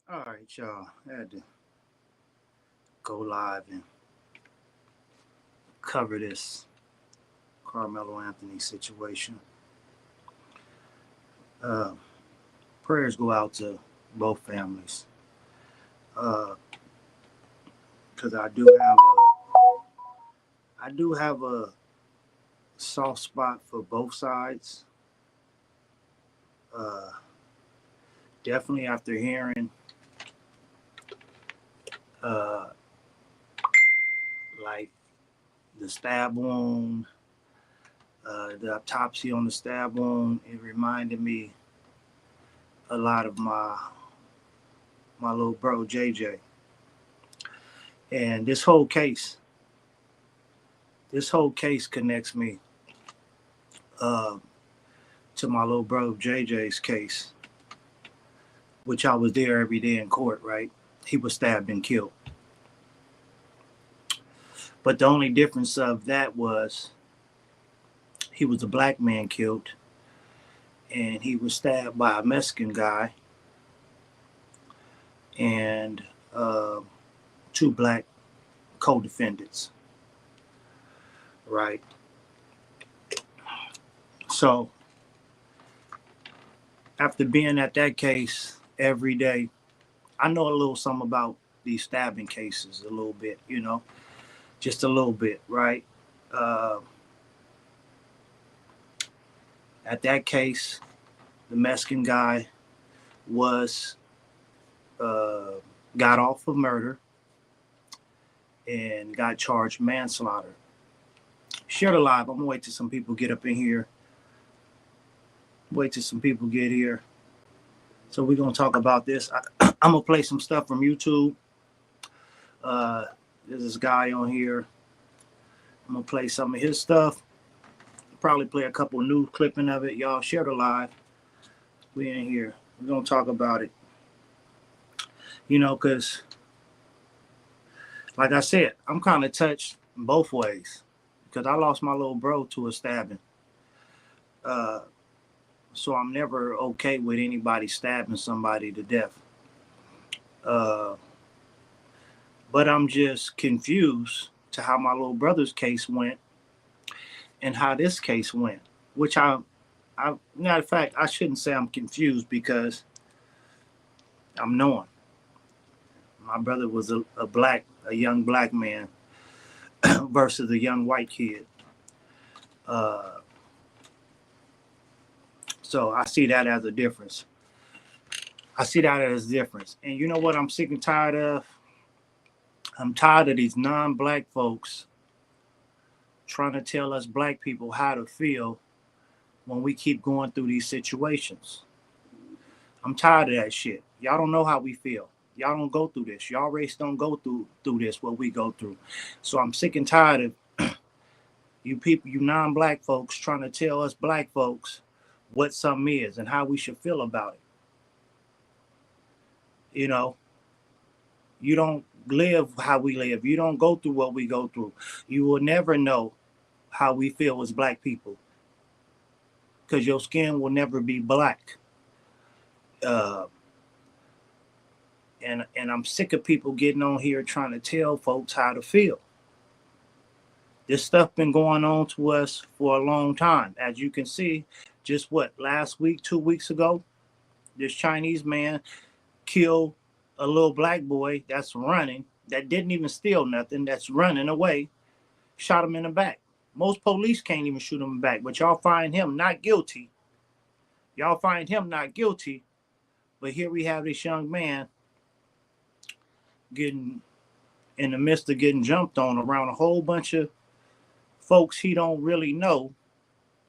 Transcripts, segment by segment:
All right, y'all. I had to go live and cover this Carmelo Anthony situation. Uh, Prayers go out to both families. Because I do have a soft spot for both sides. Uh, Definitely after hearing uh, like the stab wound, the autopsy on the stab wound, it reminded me a lot of my little bro JJ. And this whole case connects me uh, to my little bro JJ's case, which I was there every day in court. Right, he was stabbed and killed. But the only difference of that was he was a black man killed, and he was stabbed by a Mexican guy and uh, two black co-defendants. Right. So after being at that case every day, I know a little something about these stabbing cases, a little bit, just a little bit, right? Uh, at that case, the Mexican guy was uh, got off for murder and got charged manslaughter. Share the live. I'm gonna wait till some people get up in here. Wait till some people get here. So we're gonna talk about this. I'm gonna play some stuff from YouTube. Uh, there's this guy on here. I'm gonna play some of his stuff. Probably play a couple new clipping of it. Y'all share the live. We in here. We're gonna talk about it. Because like I said, I'm kind of touched both ways because I lost my little bro to a stabbing. Uh, so I'm never okay with anybody stabbing somebody to death. Uh, but I'm just confused to how my little brother's case went and how this case went, which matter of fact, I shouldn't say I'm confused because I'm knowing my brother was a young black man versus a young white kid. Uh, so I see that as a difference. I see that as a difference. And you know what I'm sick and tired of? I'm tired of these non-black folks trying to tell us black people how to feel when we keep going through these situations. I'm tired of that shit. Y'all don't know how we feel. Y'all don't go through this. Y'all race don't go through this what we go through. So I'm sick and tired of you people, you non-black folks, trying to tell us black folks what something is and how we should feel about it. You know, you don't live how we live. You don't go through what we go through. You will never know how we feel as black people because your skin will never be black. Uh, and I'm sick of people getting on here trying to tell folks how to feel. This stuff been going on to us for a long time. As you can see, just what, last week, 2 weeks ago, this Chinese man killed a little black boy that's running, that didn't even steal nothing, that's running away, shot him in the back. Most police can't even shoot him in the back, but y'all find him not guilty. Y'all find him not guilty, but here we have this young man getting in the midst of getting jumped on around a whole bunch of folks he don't really know,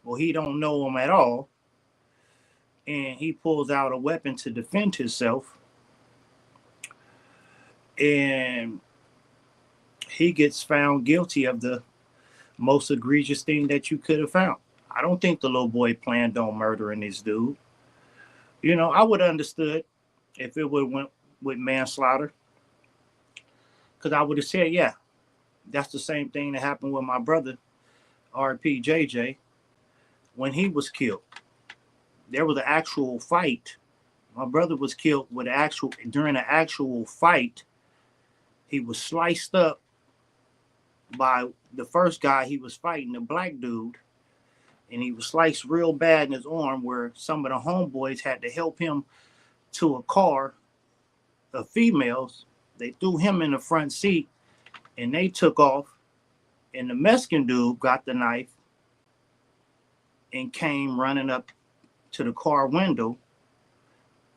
or he don't know them at all, and he pulls out a weapon to defend himself, and he gets found guilty of the most egregious thing that you could have found. I don't think the little boy planned on murdering this dude. I would have understood if it would have went with manslaughter, because I would have said, yeah, that's the same thing that happened with my brother, RPJJ, when he was killed. There was an actual fight My brother was killed with during an actual fight. He was sliced up by the first guy he was fighting, the black dude, and he was sliced real bad in his arm where some of the homeboys had to help him to a car of females. They threw him in the front seat and they took off. And the Mexican dude got the knife and came running up to the car window.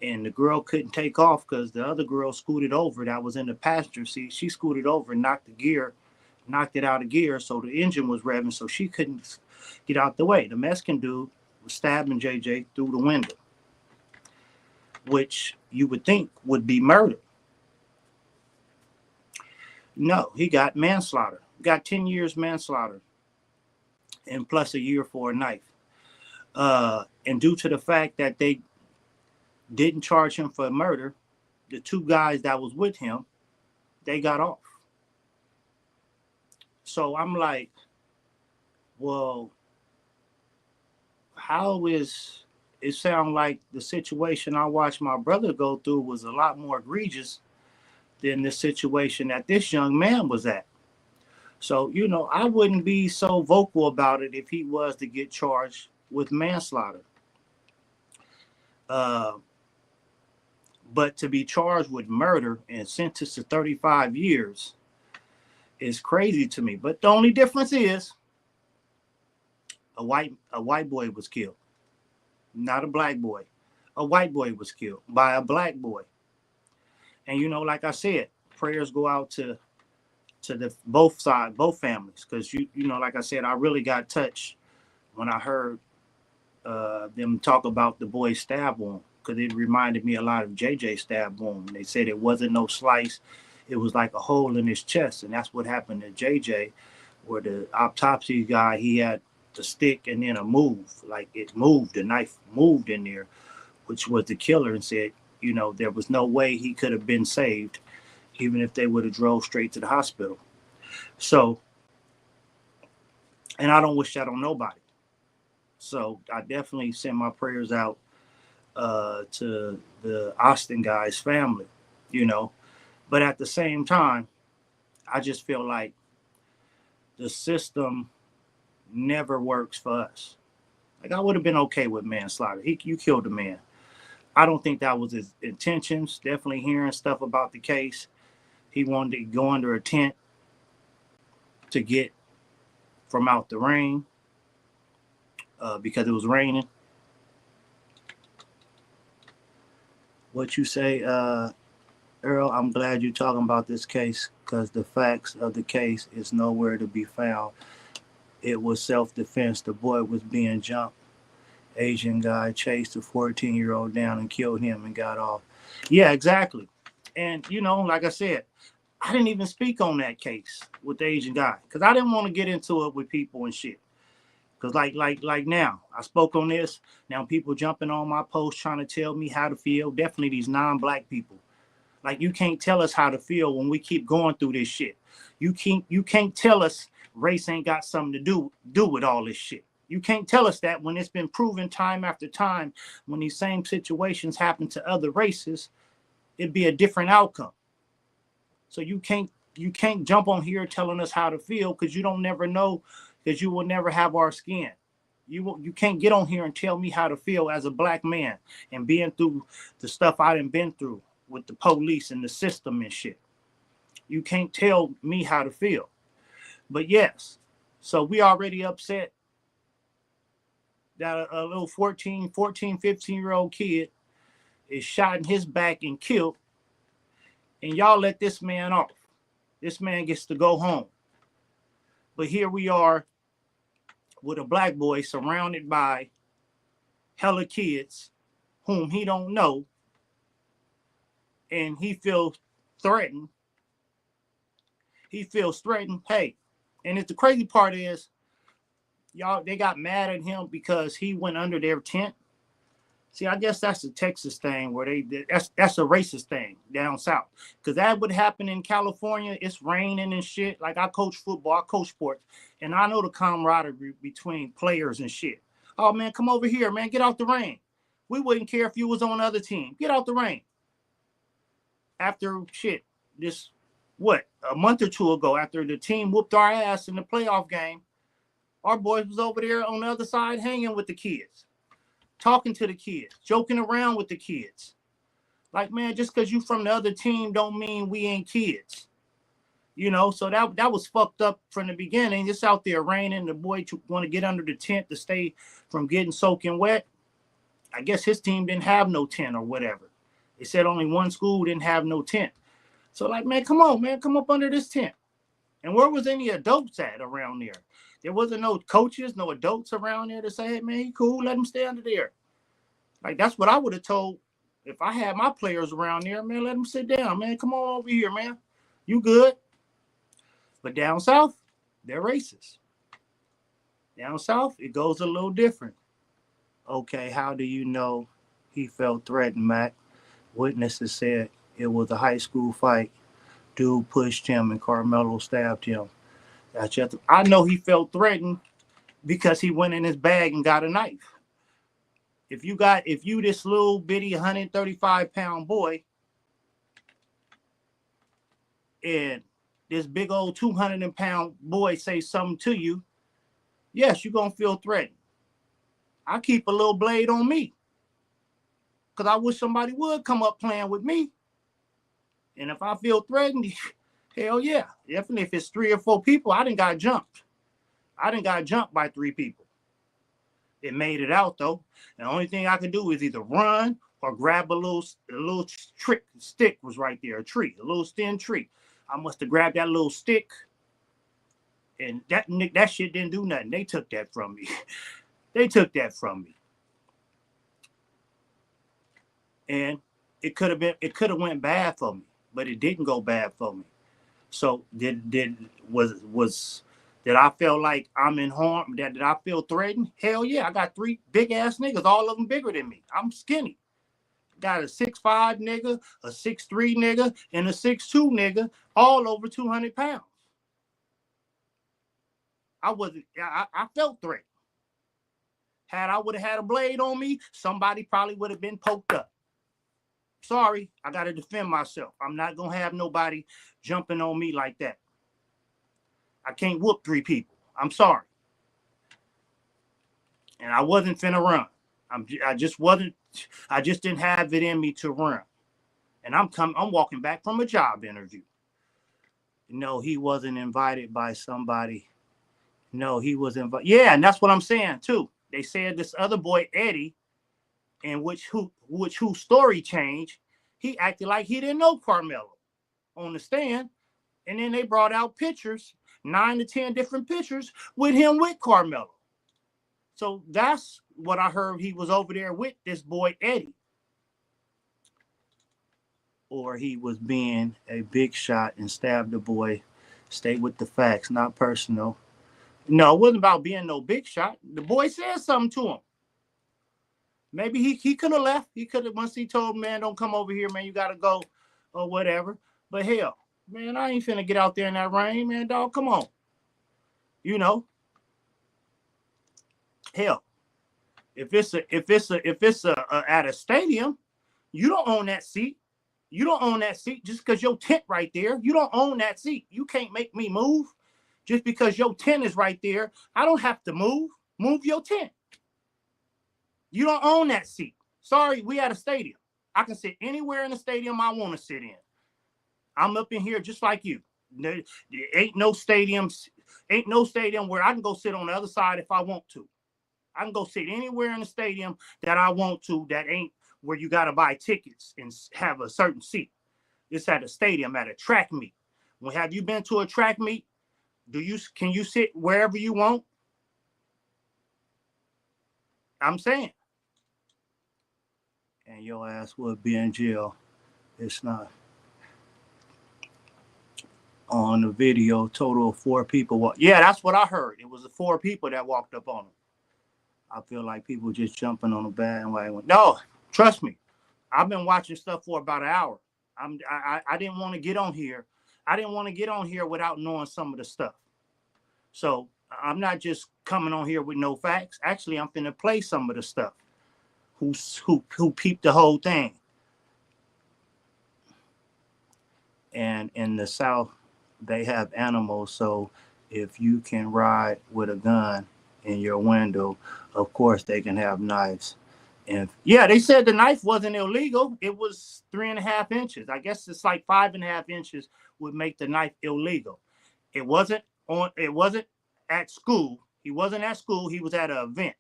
And the girl couldn't take off because the other girl scooted over that was in the passenger seat. She scooted over and knocked it out of gear. So the engine was revving, so she couldn't get out the way. The Mexican dude was stabbing JJ through the window, which you would think would be murder. No, he got manslaughter. Got 10 years manslaughter and plus a year for a knife. And due to the fact that they didn't charge him for murder, the two guys that was with him, they got off. So I'm like, well, how is it sound like the situation I watched my brother go through was a lot more egregious than the situation that this young man was at. So, I wouldn't be so vocal about it if he was to get charged with manslaughter. But to be charged with murder and sentenced to 35 years is crazy to me. But the only difference is a white boy was killed, not a black boy. A white boy was killed by a black boy. And like I said, prayers go out to the both sides, both families, because like I said, I really got touched when I heard them talk about the boy's stab wound, because it reminded me a lot of JJ's stab wound. They said it wasn't no slice, it was like a hole in his chest, and that's what happened to JJ. Where the autopsy guy, he had the stick and then a move, like it moved, the knife moved in there, which was the killer, and said, there was no way he could have been saved, even if they would have drove straight to the hospital. So, and I don't wish that on nobody. So I definitely send my prayers out to the Austin guy's family, But at the same time, I just feel like the system never works for us. Like, I would have been okay with manslaughter. You killed a man. I don't think that was his intentions. Definitely hearing stuff about the case. He wanted to go under a tent to get from out the rain because it was raining. What you say, Earl, I'm glad you're talking about this case because the facts of the case is nowhere to be found. It was self-defense. The boy was being jumped. Asian guy chased a 14-year-old down and killed him and got off. Yeah, exactly. And, like I said, I didn't even speak on that case with the Asian guy because I didn't want to get into it with people and shit. Because like now, I spoke on this. Now people jumping on my post trying to tell me how to feel. Definitely these non-black people. Like, you can't tell us how to feel when we keep going through this shit. You can't tell us race ain't got something to do with all this shit. You can't tell us that when it's been proven time after time, when these same situations happen to other races, it'd be a different outcome. So you can't jump on here telling us how to feel because you don't never know, because you will never have our skin. You can't get on here and tell me how to feel as a black man and being through the stuff I done been through with the police and the system and shit. You can't tell me how to feel. But yes, so we already upset that a little 14, 15-year-old kid is shot in his back and killed, and y'all let this man off. This man gets to go home. But here we are with a black boy surrounded by hella kids whom he don't know, and he feels threatened. He feels threatened. Hey, and the crazy part is, y'all, they got mad at him because he went under their tent. See, I guess that's the Texas thing where that's a racist thing down south. Because that would happen in California. It's raining and shit. Like, I coach football, I coach sports, and I know the camaraderie between players and shit. Oh, man, come over here, man. Get out the rain. We wouldn't care if you was on the other team. Get out the rain. After this, a month or two ago, after the team whooped our ass in the playoff game, our boys was over there on the other side hanging with the kids, talking to the kids, joking around with the kids. Like, man, just because you from the other team don't mean we ain't kids. So that was fucked up from the beginning. It's out there raining. The boy want to get under the tent to stay from getting soaking wet. I guess his team didn't have no tent or whatever. They said only one school didn't have no tent. So like, man, come on, man, come up under this tent. And where was any adults at around there? There wasn't no coaches, no adults around there to say, hey, man, he cool, let him stay under there. Like, that's what I would have told if I had my players around there, man, let them sit down, man. Come on over here, man. You good? But down south, they're racist. Down south, it goes a little different. Okay, how do you know he felt threatened, Mac? Witnesses said it was a high school fight. Dude pushed him and Carmelo stabbed him. I know he felt threatened because he went in his bag and got a knife. If you this little bitty 135-pound boy and this big old 200-pound boy say something to you, yes, you're going to feel threatened. I keep a little blade on me because I wish somebody would come up playing with me. And if I feel threatened, hell yeah. Definitely if it's 3 or 4 people, I done got jumped. I done got jumped by 3 people. It made it out, though. The only thing I could do is either run or grab a little stick was right there, a little thin tree. I must have grabbed that little stick, and that shit didn't do nothing. They took that from me. And it could have went bad for me, but it didn't go bad for me. So did I feel like I'm in harm? Did I feel threatened? Hell yeah. I got 3 big ass niggas, all of them bigger than me. I'm skinny. Got a 6'5" nigga, a 6'3" nigga, and a 6'2" nigga, all over 200 pounds. I felt threatened. Had I would have had a blade on me, somebody probably would have been poked up. Sorry, I got to defend myself. I'm not going to have nobody jumping on me like that. I can't whoop 3 people. I'm sorry. And I wasn't finna run. I just didn't have it in me to run. And I'm walking back from a job interview. No, he wasn't invited by somebody. No, he was invited. Yeah, and that's what I'm saying too. They said this other boy, Eddie, and whose story changed, he acted like he didn't know Carmelo on the stand. And then they brought out pictures, 9 to 10 different pictures with him with Carmelo. So that's what I heard. He was over there with this boy, Eddie. Or he was being a big shot and stabbed the boy. Stay with the facts, not personal. No, it wasn't about being no big shot. The boy said something to him. Maybe he could have left. He could have, once he told him, man, don't come over here, man, you got to go or whatever. But hell, man, I ain't finna get out there in that rain, man, dog. Come on. Hell, if it's at a stadium, you don't own that seat. You don't own that seat just because your tent right there. You don't own that seat. You can't make me move just because your tent is right there. I don't have to move. Move your tent. You don't own that seat. Sorry, we at a stadium. I can sit anywhere in the stadium I want to sit in. I'm up in here just like you. There ain't no stadium where I can go sit on the other side if I want to. I can go sit anywhere in the stadium that I want to that ain't where you got to buy tickets and have a certain seat. It's at a stadium, at a track meet. Have you been to a track meet? Can you sit wherever you want? I'm saying. And your ass would be in jail. It's not. On the video, total of 4 people. Yeah, that's what I heard. It was the 4 people that walked up on him. I feel like people just jumping on the bandwagon. No, trust me. I've been watching stuff for about an hour. I didn't want to get on here. I didn't want to get on here without knowing some of the stuff. So I'm not just coming on here with no facts. Actually, I'm finna play some of the stuff. who peeped the whole thing. And in the South, they have animals, so if you can ride with a gun in your window, of course they can have knives. And yeah, they said the knife wasn't illegal. It was 3.5 inches. I guess it's like 5.5 inches would make the knife illegal. It wasn't on. It wasn't at school. He wasn't at school. He was at an event.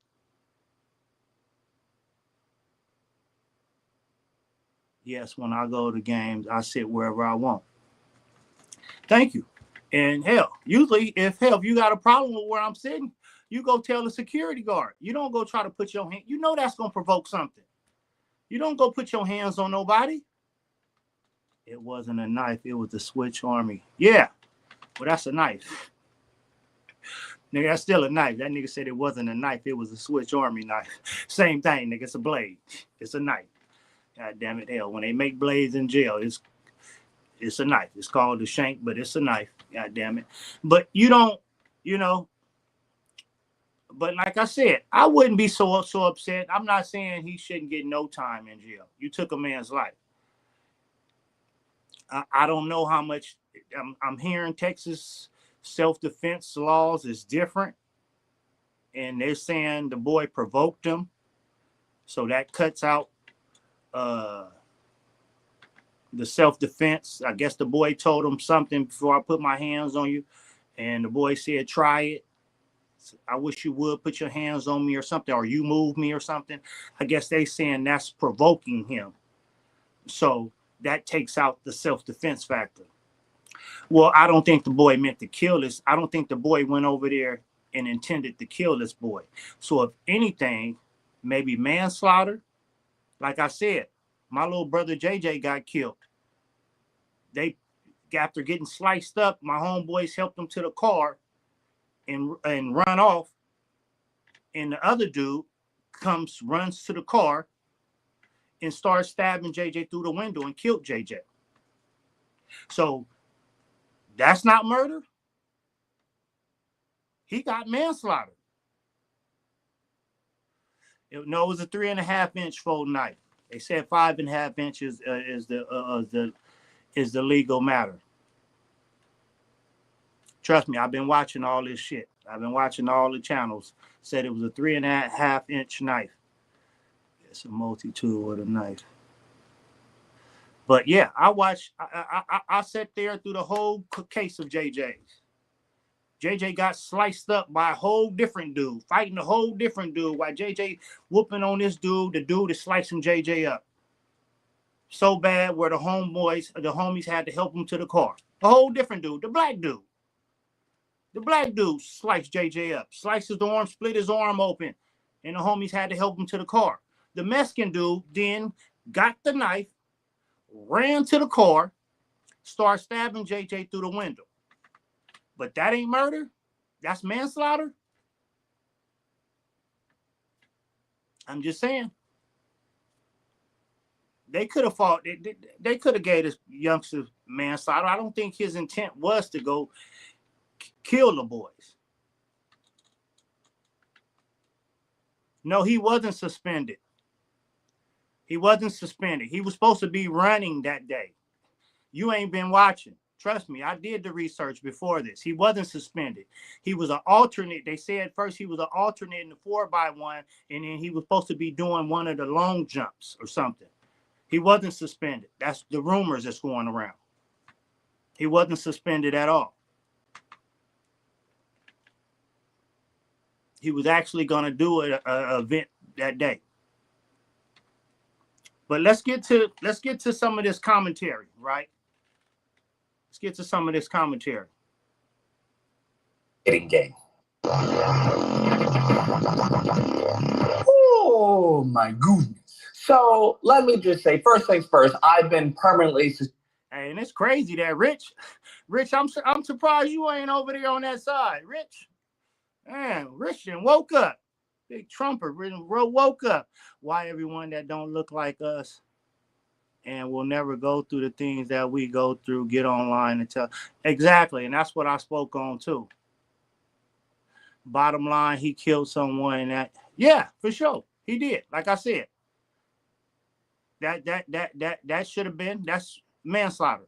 Yes, when I go to games, I sit wherever I want. Thank you. And hell, usually if you got a problem with where I'm sitting, you go tell the security guard. You don't go try to put your hand. You know that's gonna provoke something. You don't go put your hands on nobody. It wasn't a knife. It was the Switch Army. Yeah, well that's a knife. Nigga, that's still a knife. That nigga said it wasn't a knife. It was a Switch Army knife. Same thing, nigga. It's a blade. It's a knife. God damn it, hell. When they make blades in jail, it's a knife. It's called a shank, but it's a knife. God damn it. But you don't, you know. But like I said, I wouldn't be so upset. I'm not saying he shouldn't get no time in jail. You took a man's life. I don't know how much. I'm hearing Texas self-defense laws is different, and they're saying the boy provoked him, so that cuts out the self-defense. I guess the boy told him something before I put my hands on you, and the boy said, try it. I wish you would put your hands on me or something, or you move me or something. I guess they saying that's provoking him. So that takes out the self-defense factor. Well, I don't think the boy meant to kill this. I don't think the boy went over there and intended to kill this boy. So if anything, maybe manslaughter. Like I said, my little brother JJ got killed. After getting sliced up, my homeboys helped him to the car and run off. And the other dude runs to the car and starts stabbing JJ through the window and killed JJ. So that's not murder. He got manslaughter. It was a 3.5-inch folding knife. They said 5.5 inches is the legal matter. Trust me, I've been watching all this shit. I've been watching all the channels. Said it was a 3.5-inch knife. It's a multi-tool with a knife. But yeah, I sat there through the whole case of JJ's. JJ got sliced up by a whole different dude, fighting a whole different dude while JJ whooping on this dude. The dude is slicing JJ up so bad where the homies had to help him to the car. A whole different dude, the black dude. The black dude sliced JJ up, sliced his arm, split his arm open, and the homies had to help him to the car. The Mexican dude then got the knife, ran to the car, started stabbing JJ through the window. But that ain't murder. That's manslaughter. I'm just saying. They could have fought. They could have gave this youngster manslaughter. I don't think his intent was to go kill the boys. No, he wasn't suspended. He wasn't suspended. He was supposed to be running that day. You ain't been watching. Trust me, I did the research before this. He wasn't suspended. He was an alternate. They said first he was an alternate in the 4x1, and then he was supposed to be doing one of the long jumps or something. He wasn't suspended. That's the rumors that's going around. He wasn't suspended at all. He was actually going to do an event that day. But let's get to some of this commentary, right? Let's get to some of this commentary. Game. Oh my goodness. So let me just say, first things first, I've been permanently. Hey, and it's crazy that Rich, I'm surprised you ain't over there on that side, Rich. Man, Rich done woke up. Big Trumper woke up. Why everyone that don't look like us and will never go through the things that we go through, get online and tell. Exactly, and that's what I spoke on too. Bottom line, he killed someone that, yeah, for sure. He did, like I said. That should have been, that's manslaughter.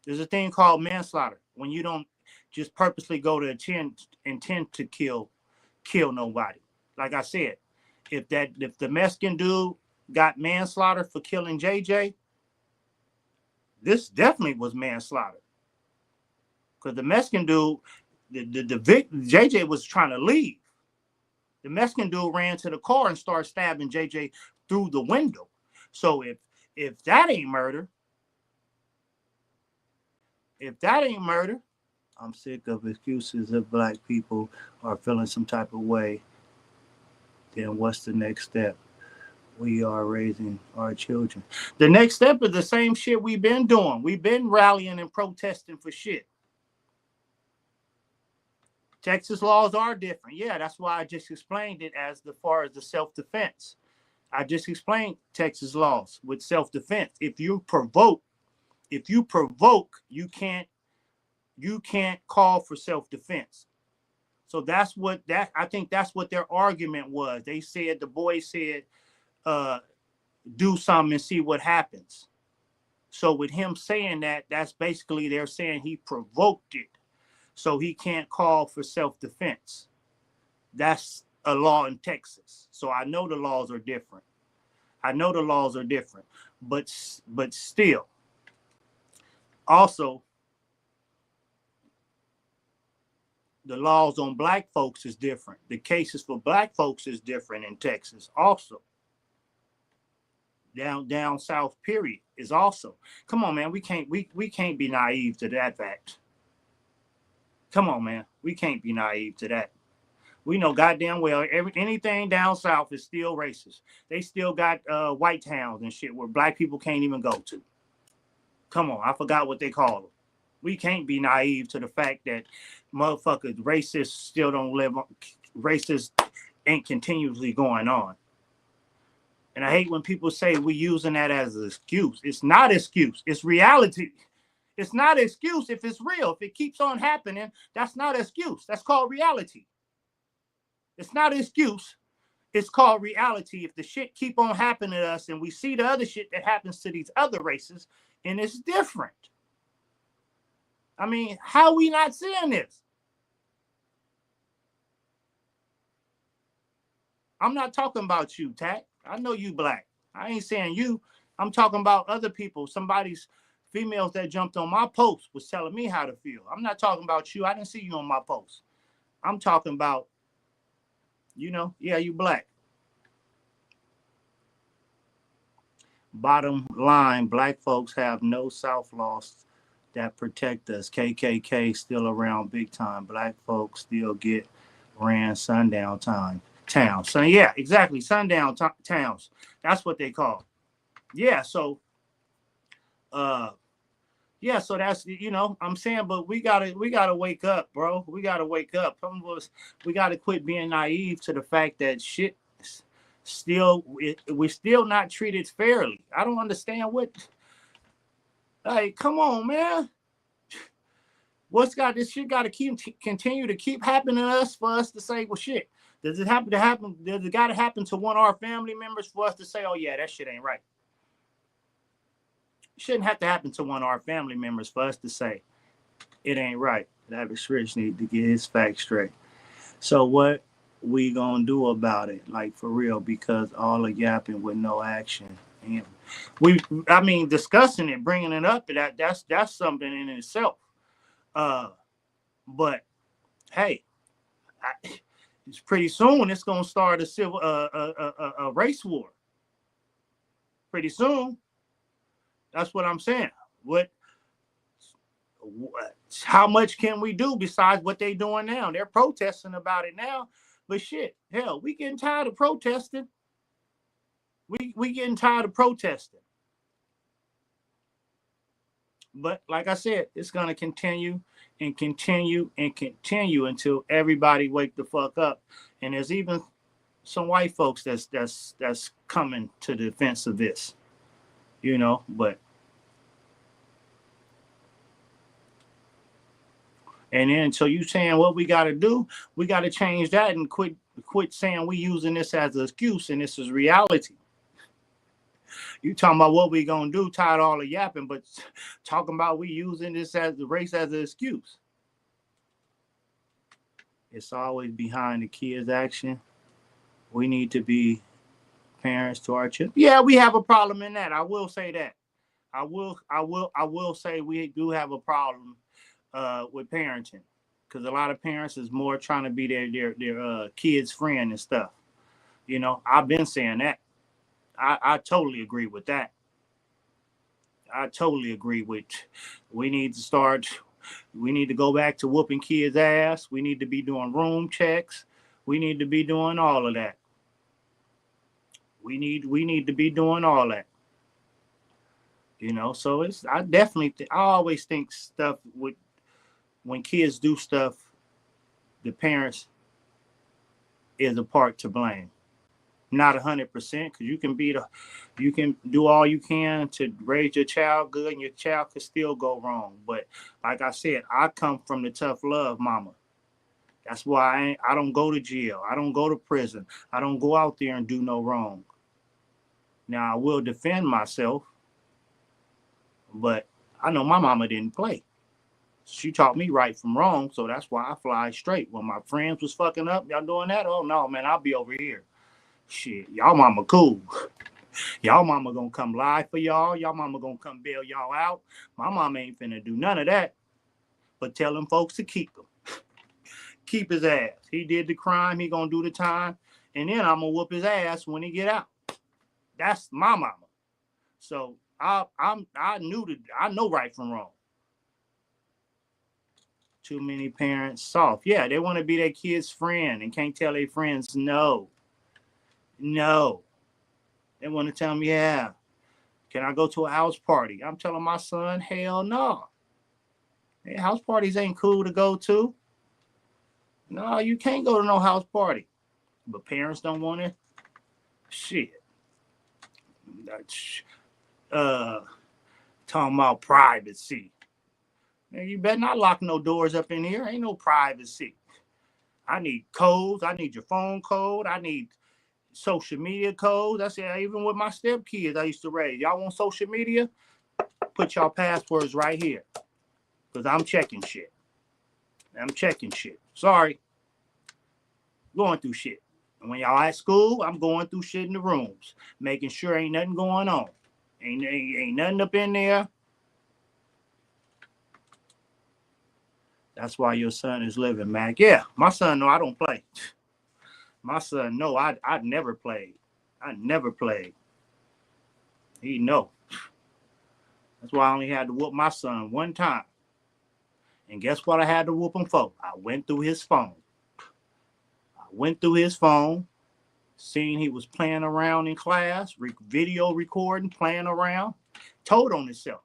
There's a thing called manslaughter when you don't just purposely go to intend to kill nobody. Like I said, if the Mexican dude got manslaughter for killing JJ, this definitely was manslaughter. Because the Mexican dude, JJ was trying to leave. The Mexican dude ran to the car and started stabbing JJ through the window. So if that ain't murder, I'm sick of excuses if black people are feeling some type of way. Then what's the next step? We are raising our children. The next step is the same shit we've been doing. We've been rallying and protesting for shit. Texas laws are different. Yeah, that's why I just explained it as far as the self-defense. I just explained Texas laws with self-defense. If you provoke, you can't call for self-defense. So I think that's what their argument was. They said, the boy said, do something and see what happens. So with him saying that, that's basically they're saying he provoked it. So he can't call for self-defense. That's a law in Texas. So I know the laws are different. But still, also, the laws on black folks is different. The cases for black folks is different in Texas also. Down south, period, is also. Come on, man, we can't be naive to that fact. Come on, man, we can't be naive to that. We know goddamn well anything down south is still racist. They still got white towns and shit where black people can't even go to. Come on, I forgot what they call them. We can't be naive to the fact that motherfuckers, racists still don't live. Racist ain't continuously going on. And I hate when people say we're using that as an excuse. It's not an excuse. It's reality. It's not an excuse if it's real. If it keeps on happening, that's not an excuse. That's called reality. It's not an excuse. It's called reality. If the shit keep on happening to us and we see the other shit that happens to these other races and it's different. I mean, how are we not seeing this? I'm not talking about you, Tack. I know you black. I ain't saying you. I'm talking about other people. Somebody's females that jumped on my post was telling me how to feel. I'm not talking about you. I didn't see you on my post. I'm talking about, yeah, you black. Bottom line, black folks have no South laws that protect us. KKK still around big time. Black folks still get ran sundown towns. So yeah, exactly. Sundown towns. That's what they call. Yeah. So, yeah. So that's I'm saying, but we gotta wake up, bro. We gotta wake up. Some of us, we gotta quit being naive to the fact that shit we're still not treated fairly. I don't understand what. Like, come on, man. This shit got to continue to keep happening to us for us to say, well, shit. Does it got to happen to one of our family members for us to say, oh yeah, that shit ain't right? It shouldn't have to happen to one of our family members for us to say it ain't right. Lavish Rich need to get his facts straight. So what we gonna do about it? Like, for real, because all the yapping with no action. And discussing it, bringing it up, that's something in itself. But hey, it's pretty soon it's gonna start a race war. Pretty soon. That's what I'm saying. How much can we do besides what they doing now? They're protesting about it now, but shit, hell, we getting tired of protesting. We getting tired of protesting. But like I said, it's gonna continue and continue and continue until everybody wake the fuck up. And there's even some white folks that's coming to the defense of this, but. And then, so you saying what we got to do? We got to change that and quit saying we using this as an excuse and this is reality. You talking about what we gonna do, tired of all the yapping, but talking about we using this as the race as an excuse. It's always behind the kids' action. We need to be parents to our children. Yeah, we have a problem in that. I will say that. I will say we do have a problem with parenting, because a lot of parents is more trying to be their kids' friend and stuff. You know, I've been saying that. I totally agree with that. I totally agree with. We need to start. We need to go back to whooping kids' ass. We need to be doing room checks. We need to be doing all of that. We need to be doing all that. You know, so it's I definitely I always think stuff with when kids do stuff, the parents is a part to blame. Not 100%, because you can do all you can to raise your child good, and your child can still go wrong. But like I said, I come from the tough love, mama. That's why I don't go to jail. I don't go to prison. I don't go out there and do no wrong. Now I will defend myself, but I know my mama didn't play. She taught me right from wrong, so that's why I fly straight. When my friends was fucking up, y'all doing that? Oh no, man, I'll be over here. Shit, y'all mama cool. Y'all mama gonna come live for y'all. Y'all mama gonna come bail y'all out. My mama ain't finna do none of that, but tell them folks to keep him. Keep his ass. He did the crime, he gonna do the time, and then I'm gonna whoop his ass when he get out. That's my mama. So I know right from wrong. Too many parents soft. Yeah, they want to be their kid's friend and can't tell their friends no. No. They want to tell them, yeah, can I go to a house party? I'm telling my son, hell no. Hey, house parties ain't cool to go to. No, you can't go to no house party. But parents don't want it. Shit. Uh, Talking about privacy. Man, you better not lock no doors up in here. Ain't no privacy. I need codes. I need your phone code. I need social media codes. I said, even with my stepkids I used to raise. Y'all want social media? Put y'all passwords right here. Because I'm checking shit. Sorry. Going through shit. And when y'all at school, I'm going through shit in the rooms. Making sure ain't nothing going on. Ain't nothing up in there. That's why your son is living, Mac. Yeah, my son know I don't play. My son know I never played. I never played. He know. That's why I only had to whoop my son one time. And guess what I had to whoop him for? I went through his phone. Seen he was playing around in class, video recording, playing around, told on himself.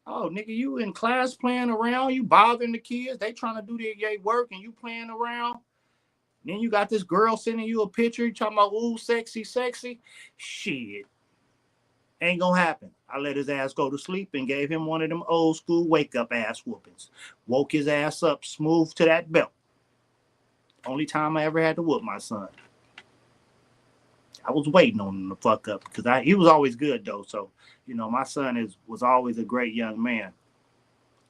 Oh, nigga, you in class playing around, you bothering the kids, they trying to do their work and you playing around. Then you got this girl sending you a picture, talking about, ooh, sexy. Shit. Ain't gonna happen. I let his ass go to sleep and gave him one of them old school wake up ass whoopings. Woke his ass up smooth to that belt. Only time I ever had to whoop my son. I was waiting on him to fuck up because he was always good though. So, you know, my son was always a great young man.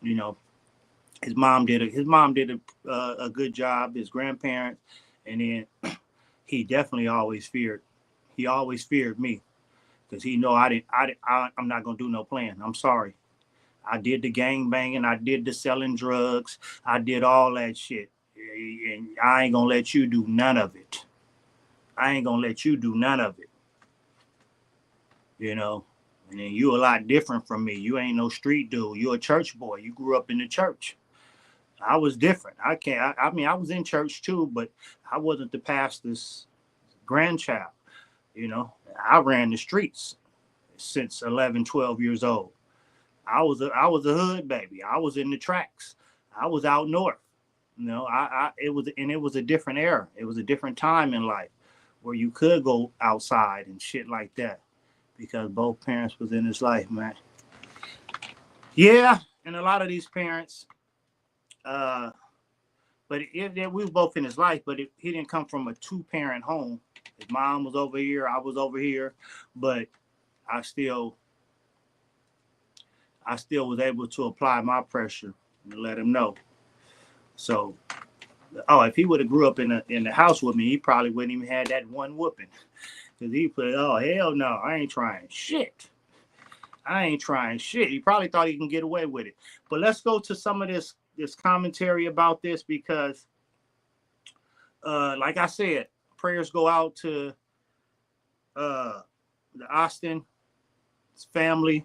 You know, his mom did a good job, his grandparents, and then he definitely always feared. He always feared me. Because he know I'm not gonna do no playing. I'm sorry. I did the gang banging. I did the selling drugs. I did all that shit. And I ain't gonna let you do none of it. You know? And then you a lot different from me. You ain't no street dude. You a church boy. You grew up in the church. I was different. I mean, I was in church too, but I wasn't the pastor's grandchild. You know? I ran the streets since 11, 12 years old. I was a hood baby. I was in the tracks. I was out north. You know, it was a different era. It was a different time in life where you could go outside and shit like that because both parents was in his life, man. Yeah, and a lot of these parents, but we were both in his life, but he didn't come from a 2-parent home. His mom was over here, I was over here, but I still was able to apply my pressure and let him know. So, if he would have grew up in the house with me, he probably wouldn't even had that one whooping. Because he put, oh, hell no, I ain't trying shit. I ain't trying shit. He probably thought he can get away with it. But let's go to some of this commentary about this because, like I said, prayers go out to the Austin family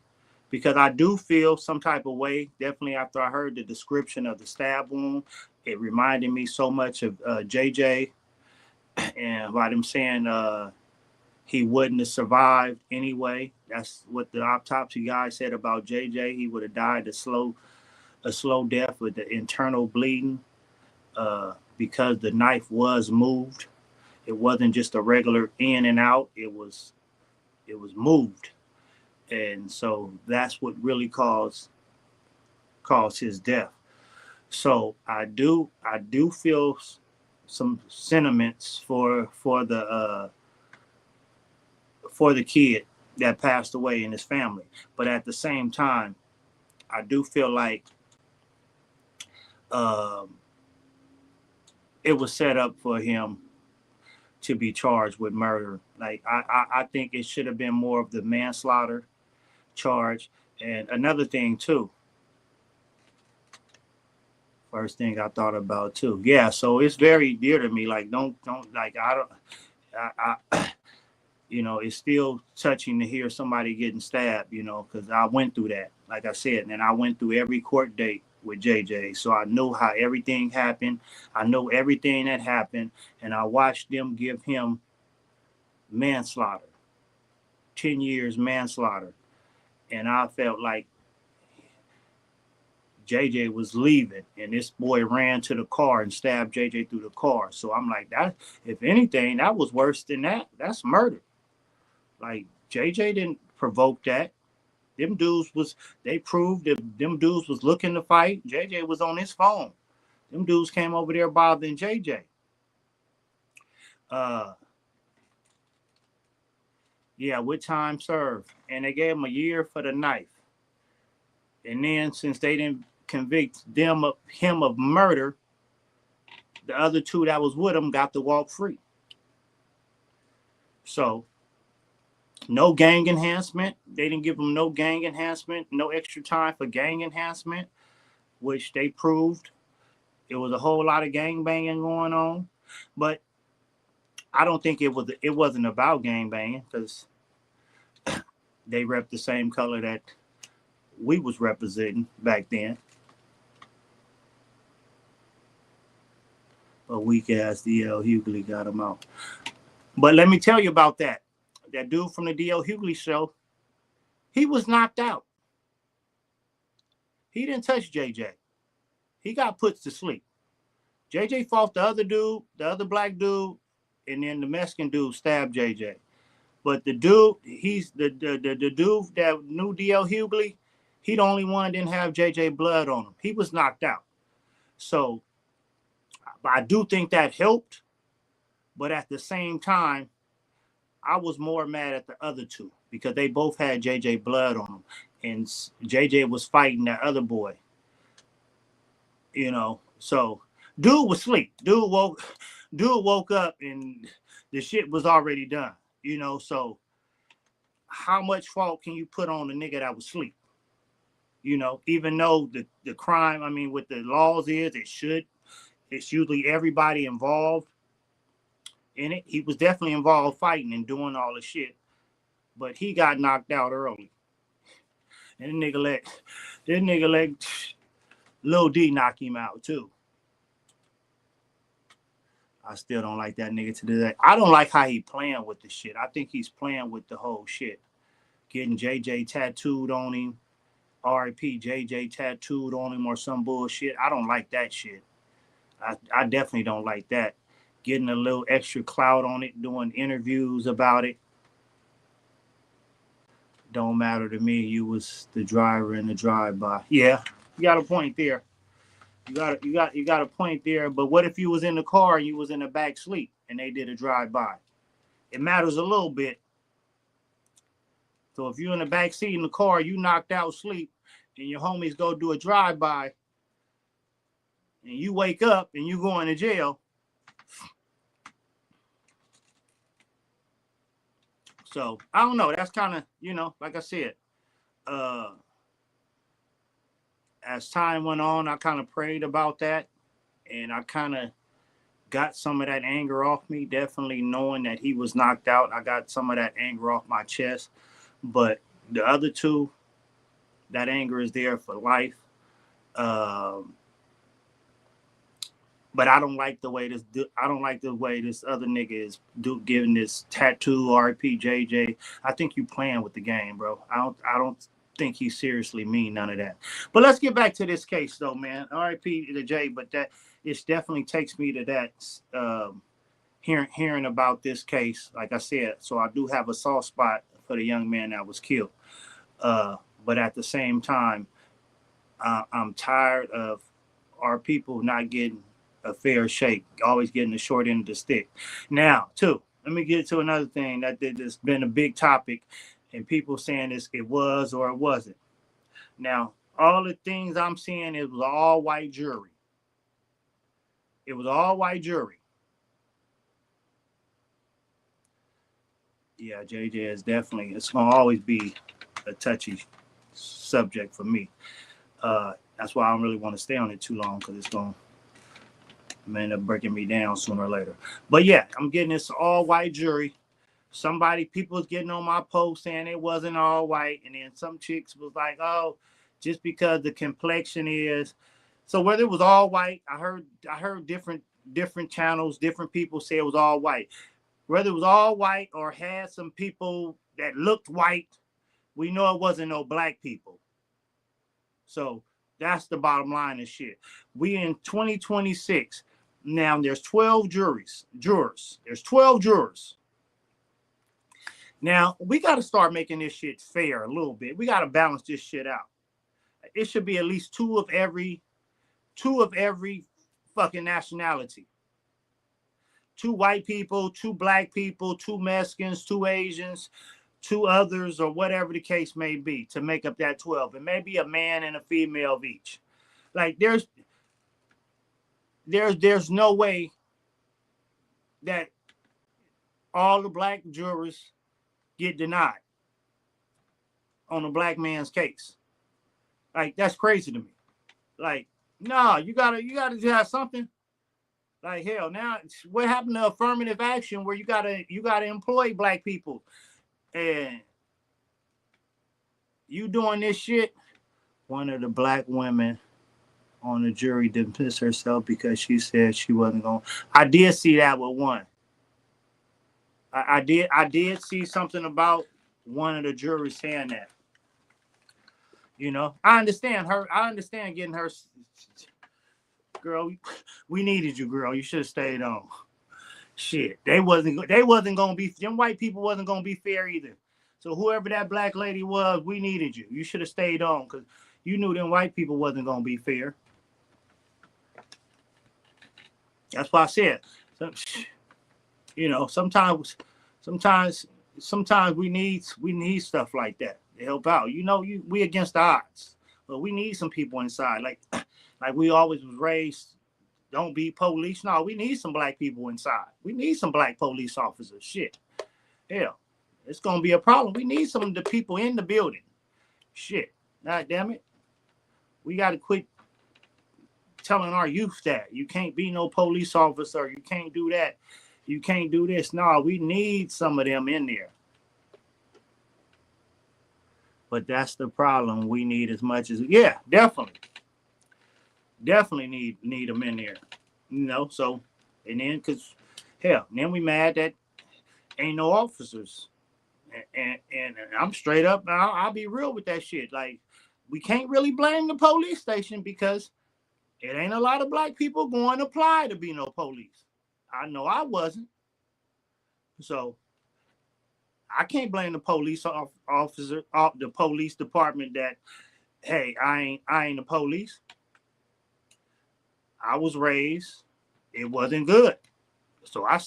because I do feel some type of way. Definitely after I heard the description of the stab wound, it reminded me so much of JJ and about him saying he wouldn't have survived anyway. That's what the autopsy guy said about JJ. He would have died a slow death with the internal bleeding because the knife was moved. It wasn't just a regular in and out. It was moved. And so that's what really caused his death. So I do feel some sentiments for the kid that passed away in his family. But at the same time, I do feel like it was set up for him to be charged with murder. Like I think it should have been more of the manslaughter charge. And another thing too, first thing I thought about too. Yeah, so it's very dear to me. Like don't like I you know, it's still touching to hear somebody getting stabbed, you know, because I went through that, like I said, and I went through every court date with JJ. So I know how everything happened. I know everything that happened, and I watched them give him manslaughter, 10 years manslaughter. And I felt like JJ was leaving, and this boy ran to the car and stabbed JJ through the car. So I'm like, that, if anything, that was worse than that. That's murder. Like JJ didn't provoke that. Them dudes they proved that them dudes was looking to fight. JJ was on his phone. Them dudes came over there bothering JJ. Yeah, with time served. And they gave him a year for the knife. And then since they didn't convict him of murder, the other two that was with him got to walk free. So no gang enhancement. They didn't give them no gang enhancement, no extra time for gang enhancement, which they proved. It was a whole lot of gang banging going on. But I don't think it wasn't about gang banging because they rep the same color that we was representing back then. A weak ass DL Hughley got him out. But let me tell you about that. That dude from the DL Hughley show, he was knocked out. He didn't touch JJ. He got put to sleep. JJ fought the other dude, the other black dude, and then the Mexican dude stabbed JJ. But the dude, he's the dude that knew DL Hughley, he the only one that didn't have JJ blood on him. He was knocked out. So I do think that helped. But at the same time, I was more mad at the other two because they both had JJ blood on them. And JJ was fighting that other boy. You know, so dude was asleep. Dude woke up and the shit was already done. You know, so how much fault can you put on the nigga that was asleep? You know, even though the crime, I mean, what the laws is, it's usually everybody involved in it. He was definitely involved fighting and doing all the shit, but he got knocked out early. And the nigga let Lil D knock him out too. I still don't like that nigga to do that. I don't like how he playing with the shit. I think he's playing with the whole shit. Getting JJ tattooed on him, R.I.P. JJ tattooed on him or some bullshit. I don't like that shit. I definitely don't like that. Getting a little extra clout on it, doing interviews about it. Don't matter to me. You was the driver in the drive-by. Yeah, you got a point there. You got a point there. But what if you was in the car and you was in the back sleep and they did a drive-by? It matters a little bit. So if you're in the back seat in the car, you knocked out sleep, and your homies go do a drive-by, and you wake up and you going to jail. So I don't know. That's kind of, like I said, as time went on, I kind of prayed about that, and I kind of got some of that anger off me. Definitely knowing that he was knocked out, I got some of that anger off my chest. But the other two, that anger is there for life. But I don't like the way this. I don't like the way this other nigga is giving this tattoo RPJJ. I think you playing with the game, bro. I don't think he seriously mean none of that. But let's get back to this case, though, man. RIP to Jay, but that it definitely takes me to that hearing about this case. Like I said, so I do have a soft spot for the young man that was killed. But at the same time, I'm tired of our people not getting a fair shake, always getting the short end of the stick. Now, too, let me get to another thing that's been a big topic, and people saying it was or it wasn't. Now, all the things I'm seeing, it was all white jury. It was all white jury. Yeah, JJ is definitely, it's going to always be a touchy subject for me. That's why I don't really want to stay on it too long, because it's going to end up breaking me down sooner or later. But yeah, I'm getting this all white jury. People was getting on my post saying it wasn't all white, and then some chicks was like, oh, just because the complexion is. So whether it was all white, I heard different channels, different people say it was all white. Whether it was all white or had some people that looked white, we know it wasn't no black people. So that's the bottom line of shit. We in 2026. Now there's 12 jurors. There's 12 jurors. Now we got to start making this shit fair a little bit. We got to balance this shit out. It should be at least two of every fucking nationality. 2 white people, 2 black people, 2 Mexicans, 2 Asians, 2 others, or whatever the case may be, to make up that 12. And maybe a man and a female of each. Like there's no way that all the black jurors get denied on a black man's case. Like, that's crazy to me. Like, no, you gotta have something. Like, hell, now what happened to affirmative action where you gotta employ black people, and you doing this shit? One of the black women on the jury dismissed herself because she said she wasn't going. I did see that with one. I did see something about one of the jurors saying that. I understand her. I understand getting her. Girl, we needed you, girl. You should have stayed on. Shit, they wasn't gonna be. Them white people wasn't gonna be fair either. So whoever that black lady was, we needed you. You should have stayed on, because you knew them white people wasn't gonna be fair. That's why I said, sometimes we need stuff like that to help out. We against the odds, but we need some people inside. Like we always was raised, don't be police. No, we need some black people inside. We need some black police officers. Shit, hell, it's gonna be a problem. We need some of the people in the building. Shit, God damn it, we got to quit telling our youth that you can't be no police officer, you can't do that, you can't do this. No, we need some of them in there. But that's the problem. We need as much as, yeah, definitely need them in there. So, and then because hell, then we mad that ain't no officers. And I'm straight up, I'll be real with that shit. Like, we can't really blame the police station, because it ain't a lot of black people going to apply to be no police. I know I wasn't. So I can't blame the police officer, the police department, that, hey, I ain't the police. I was raised, it wasn't good. So I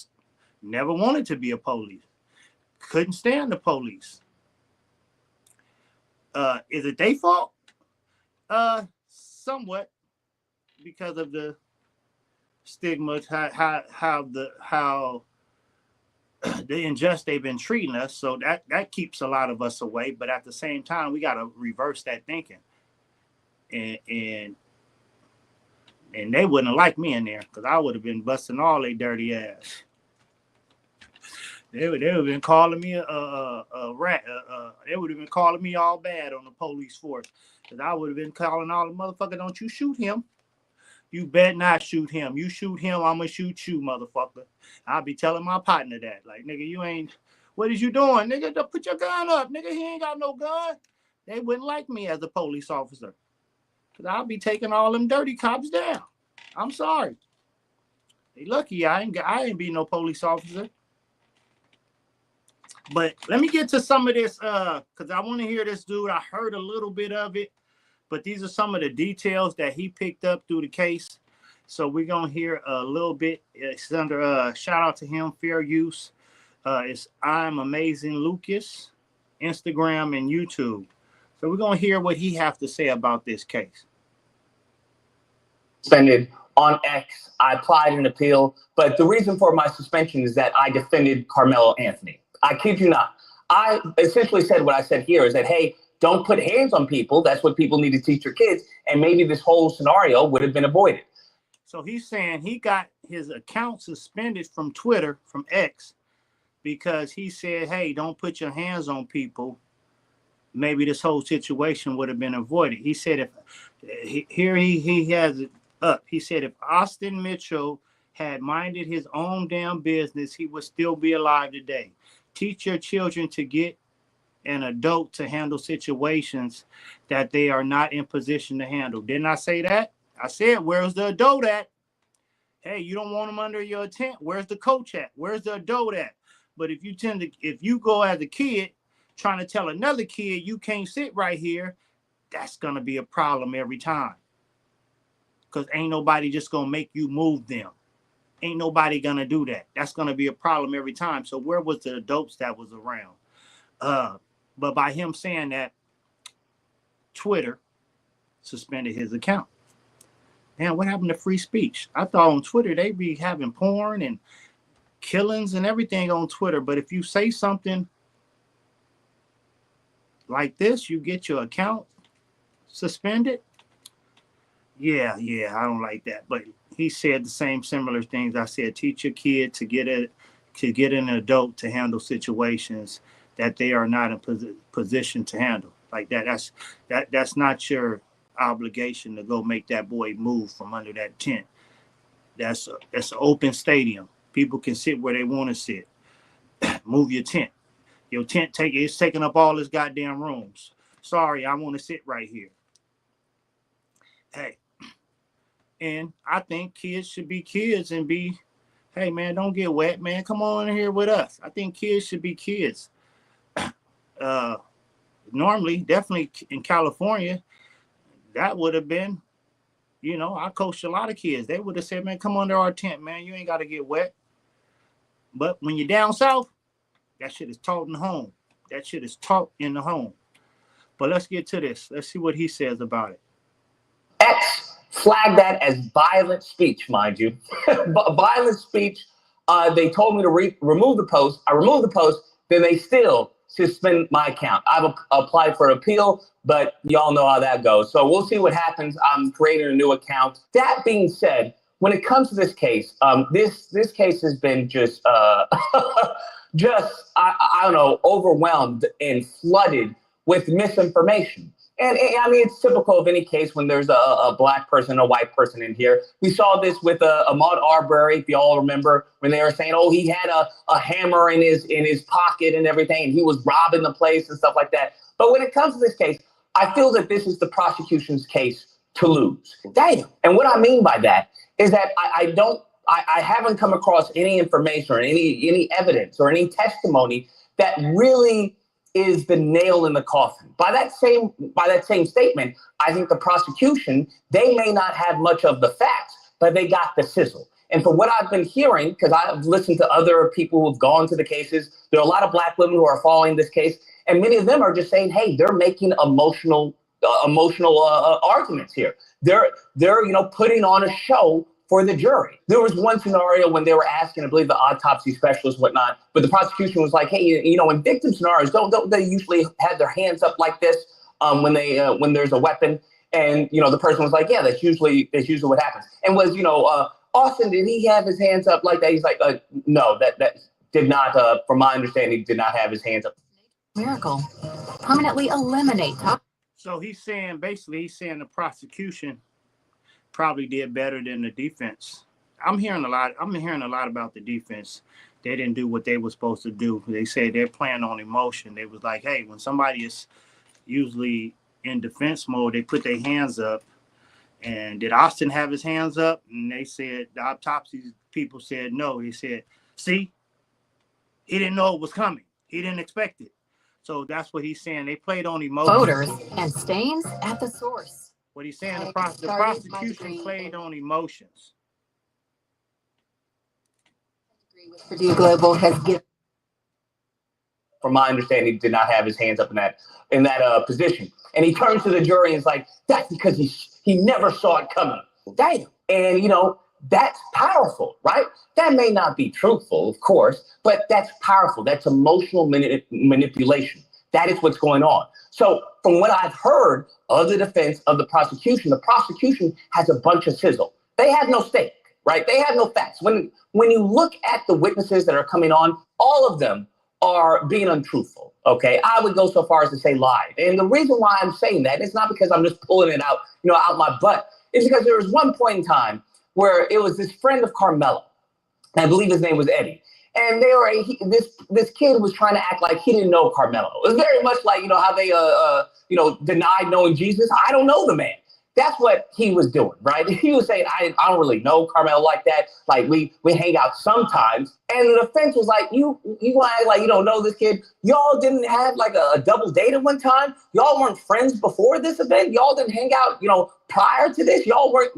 never wanted to be a police. Couldn't stand the police. Is it their fault? Somewhat, because of the stigma, how the unjust they've been treating us. So that keeps a lot of us away. But at the same time, we got to reverse that thinking. And they wouldn't have liked me in there, because I would have been busting all their dirty ass. They would have been calling me a rat. They would have been calling me all bad on the police force, because I would have been calling all the motherfucker, don't you shoot him. You better not shoot him. You shoot him, I'm going to shoot you, motherfucker. I'll be telling my partner that. Like, nigga, you ain't, what is you doing? Nigga, put your gun up. Nigga, he ain't got no gun. They wouldn't like me as a police officer, because I'll be taking all them dirty cops down. I'm sorry. They lucky I ain't be no police officer. But let me get to some of this, because I want to hear this dude. I heard a little bit of it, but these are some of the details that he picked up through the case. So we're going to hear a little bit. It's under, shout out to him, Fair Use. It's I'm Amazing Lucas, Instagram and YouTube. So we're going to hear what he has to say about this case. Suspended on X. I applied an appeal, but the reason for my suspension is that I defended Carmelo Anthony. I kid you not. I essentially said what I said here is that, hey, don't put hands on people. That's what people need to teach your kids. And maybe this whole scenario would have been avoided. So he's saying he got his account suspended from Twitter, from X, because he said, hey, don't put your hands on people. Maybe this whole situation would have been avoided. He said, he has it up. He said, if Austin Mitchell had minded his own damn business, he would still be alive today. Teach your children to get an adult to handle situations that they are not in position to handle. Didn't I say that? I said, where's the adult at? Hey, you don't want them under your tent. Where's the coach at? Where's the adult at? But if you go as a kid trying to tell another kid you can't sit right here, that's going to be a problem every time. Because ain't nobody just going to make you move them. Ain't nobody going to do that. That's going to be a problem every time. So where was the adults that was around? But by him saying that, Twitter suspended his account. Man, what happened to free speech? I thought on Twitter they be having porn and killings and everything on Twitter. But if you say something like this, you get your account suspended. Yeah, I don't like that. But he said the same similar things I said. Teach your kid to get an adult to handle situations that they are not in position to handle. Like that. That's not your obligation to go make that boy move from under that tent. That's an open stadium. People can sit where they want to sit. Move your tent. Your tent it's taking up all this goddamn rooms. Sorry, I want to sit right here. Hey. And I think kids should be kids and be, hey, man, don't get wet, man. Come on in here with us. I think kids should be kids. Normally, definitely in California, that would have been, I coached a lot of kids. They would have said, man, come under our tent, man. You ain't got to get wet. But when you're down south, that shit is taught in the home. That shit is taught in the home. But let's get to this. Let's see what he says about it. X flagged that as violent speech, mind you. Violent speech. They told me to remove the post. I removed the post. Then they still suspend my account. I've applied for appeal, but y'all know how that goes. So we'll see what happens. I'm creating a new account. That being said, when it comes to this case, this case has been just I don't know, overwhelmed and flooded with misinformation. And I mean, it's typical of any case when there's a black person, a white person in here. We saw this with Ahmaud Arbery, if you all remember, when they were saying, oh, he had a hammer in his pocket and everything, and he was robbing the place and stuff like that. But when it comes to this case, I feel that this is the prosecution's case to lose. Damn. And what I mean by that is that I haven't come across any information or any evidence or any testimony that really is the nail in the coffin. By that same statement, I think the prosecution, they may not have much of the facts, but they got the sizzle. And from what I've been hearing, because I've listened to other people who've gone to the cases, there are a lot of black women who are following this case, And many of them are just saying, hey, they're making emotional arguments here. They're putting on a show for the jury. There was one scenario when they were asking, I believe, the autopsy specialist, whatnot, but the prosecution was like, hey, in victim scenarios, don't they usually have their hands up like this when there's a weapon? And the person was like, yeah, that's usually what happens. And was Austin, did he have his hands up like that? He's like, no, that did not, from my understanding, did not have his hands up. Miracle permanently eliminate. So he's saying the prosecution probably did better than the defense. I'm hearing a lot about the defense. They didn't do what they were supposed to do. They said they're playing on emotion. They was like, hey, when somebody is usually in defense mode, they put their hands up. And did Austin have his hands up? And they said, the autopsy people said no. He said, see, he didn't know it was coming. He didn't expect it. So that's what he's saying. They played on emotion. Voters and stains at the source. What he's saying, the prosecution played on emotions. Purdue Global has given. From my understanding, did not have his hands up in that position. And he turns to the jury and is like, that's because he never saw it coming. Damn. And, that's powerful, right? That may not be truthful, of course, but that's powerful. That's emotional manipulation. That is what's going on. So from what I've heard of the defense, of the prosecution has a bunch of sizzle. They have no stake, right? They have no facts. When you look at the witnesses that are coming on, all of them are being untruthful, okay? I would go so far as to say lied. And the reason why I'm saying that is not because I'm just pulling it out, out my butt. It's because there was one point in time where it was this friend of Carmelo, and I believe his name was Eddie. And this kid was trying to act like he didn't know Carmelo. It was very much like, how they, denied knowing Jesus. I don't know the man. That's what he was doing, right? He was saying, I don't really know Carmelo like that. Like we hang out sometimes. And the defense was like, you want to act like you don't know this kid? Y'all didn't have like a double date at one time? Y'all weren't friends before this event? Y'all didn't hang out, prior to this? Y'all weren't,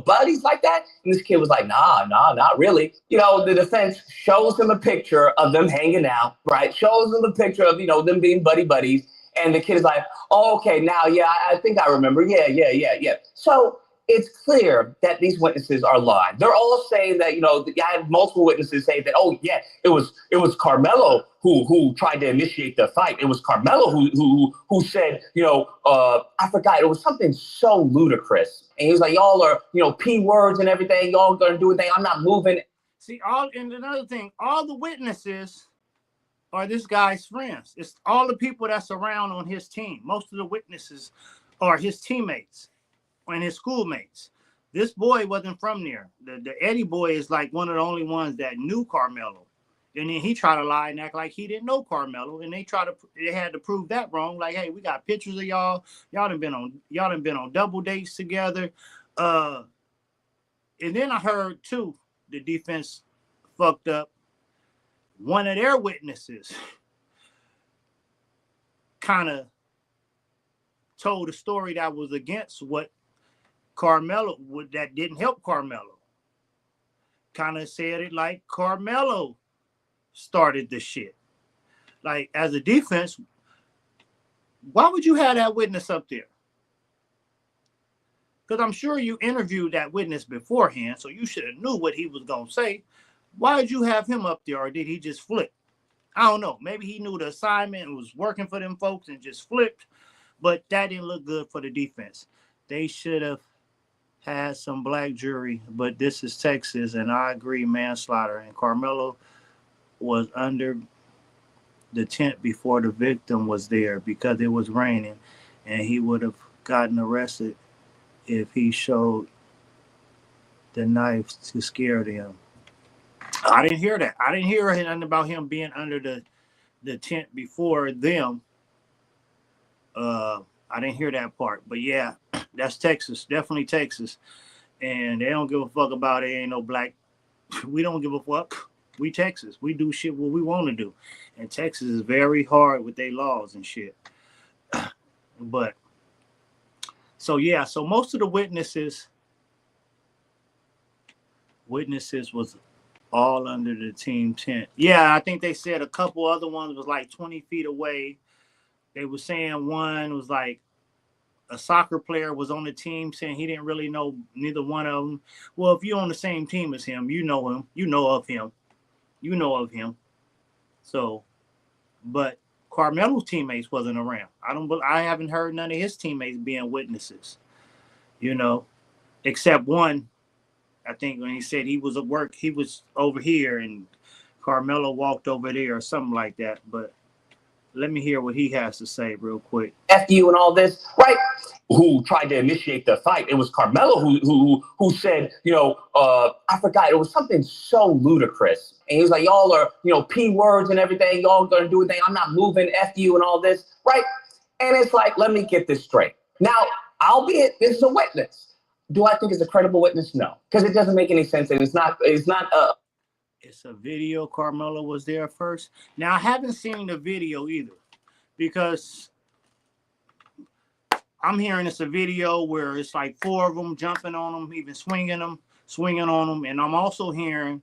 buddies like that? And this kid was like, nah, not really. The defense shows him a picture of them hanging out, right? Shows him a picture of, them being buddies. And the kid is like, oh, okay, now, yeah, I think I remember. Yeah. So it's clear that these witnesses are lying. They're all saying that, I have multiple witnesses say that, oh, yeah, it was Carmelo who tried to initiate the fight. It was Carmelo who said, I forgot. It was something so ludicrous. And he was like, y'all are, P words and everything. Y'all going to do anything. I'm not moving. See, and another thing, all the witnesses are this guy's friends. It's all the people that's around on his team. Most of the witnesses are his teammates and his schoolmates. This boy wasn't from there. The Eddie boy is like one of the only ones that knew Carmelo. And then he tried to lie and act like he didn't know Carmelo. And they had to prove that wrong. Like, hey, we got pictures of y'all. Y'all done been on double dates together. And then I heard too, the defense fucked up. One of their witnesses kind of told a story that was against what that didn't help Carmelo. Kind of said it like Carmelo started the shit. Like, as a defense, why would you have that witness up there? Because I'm sure you interviewed that witness beforehand, so you should have knew what he was going to say. Why did you have him up there, or did he just flip? I don't know. Maybe he knew the assignment and was working for them folks and just flipped, but that didn't look good for the defense. They should have had some black jury, but this is Texas, and I agree, manslaughter. And Carmelo was under the tent before the victim was there because it was raining, and he would have gotten arrested if he showed the knife to scare them. I didn't hear that. I didn't hear anything about him being under the tent before them. I didn't hear that part. But yeah, that's Texas. Definitely Texas. And they don't give a fuck about it. Ain't no black. We don't give a fuck. We Texas. We do shit what we want to do. And Texas is very hard with their laws and shit. But so yeah, so most of the witnesses was all under the team tent. Yeah, I think they said a couple other ones was like 20 feet away. They were saying one was like a soccer player was on the team saying he didn't really know neither one of them. Well, if you're on the same team as him, you know him, you know of him, you know of him. So, but Carmelo's teammates wasn't around. I haven't heard none of his teammates being witnesses, you know, except one. I think when he said he was at work, he was over here and Carmelo walked over there or something like that. But let me hear what he has to say real quick. F you and all this, right? Who tried to initiate the fight? It was Carmelo who said, I forgot. It was something so ludicrous, and he was like, "Y'all are, p words and everything. Y'all gonna do anything? I'm not moving. F you and all this, right?" And it's like, let me get this straight. Now, albeit this is a witness. Do I think it's a credible witness? No, because it doesn't make any sense, and it's not. It's a video. Carmelo was there first. Now I haven't seen the video either, because I'm hearing it's a video where it's like 4 of them jumping on them, even swinging on them, and I'm also hearing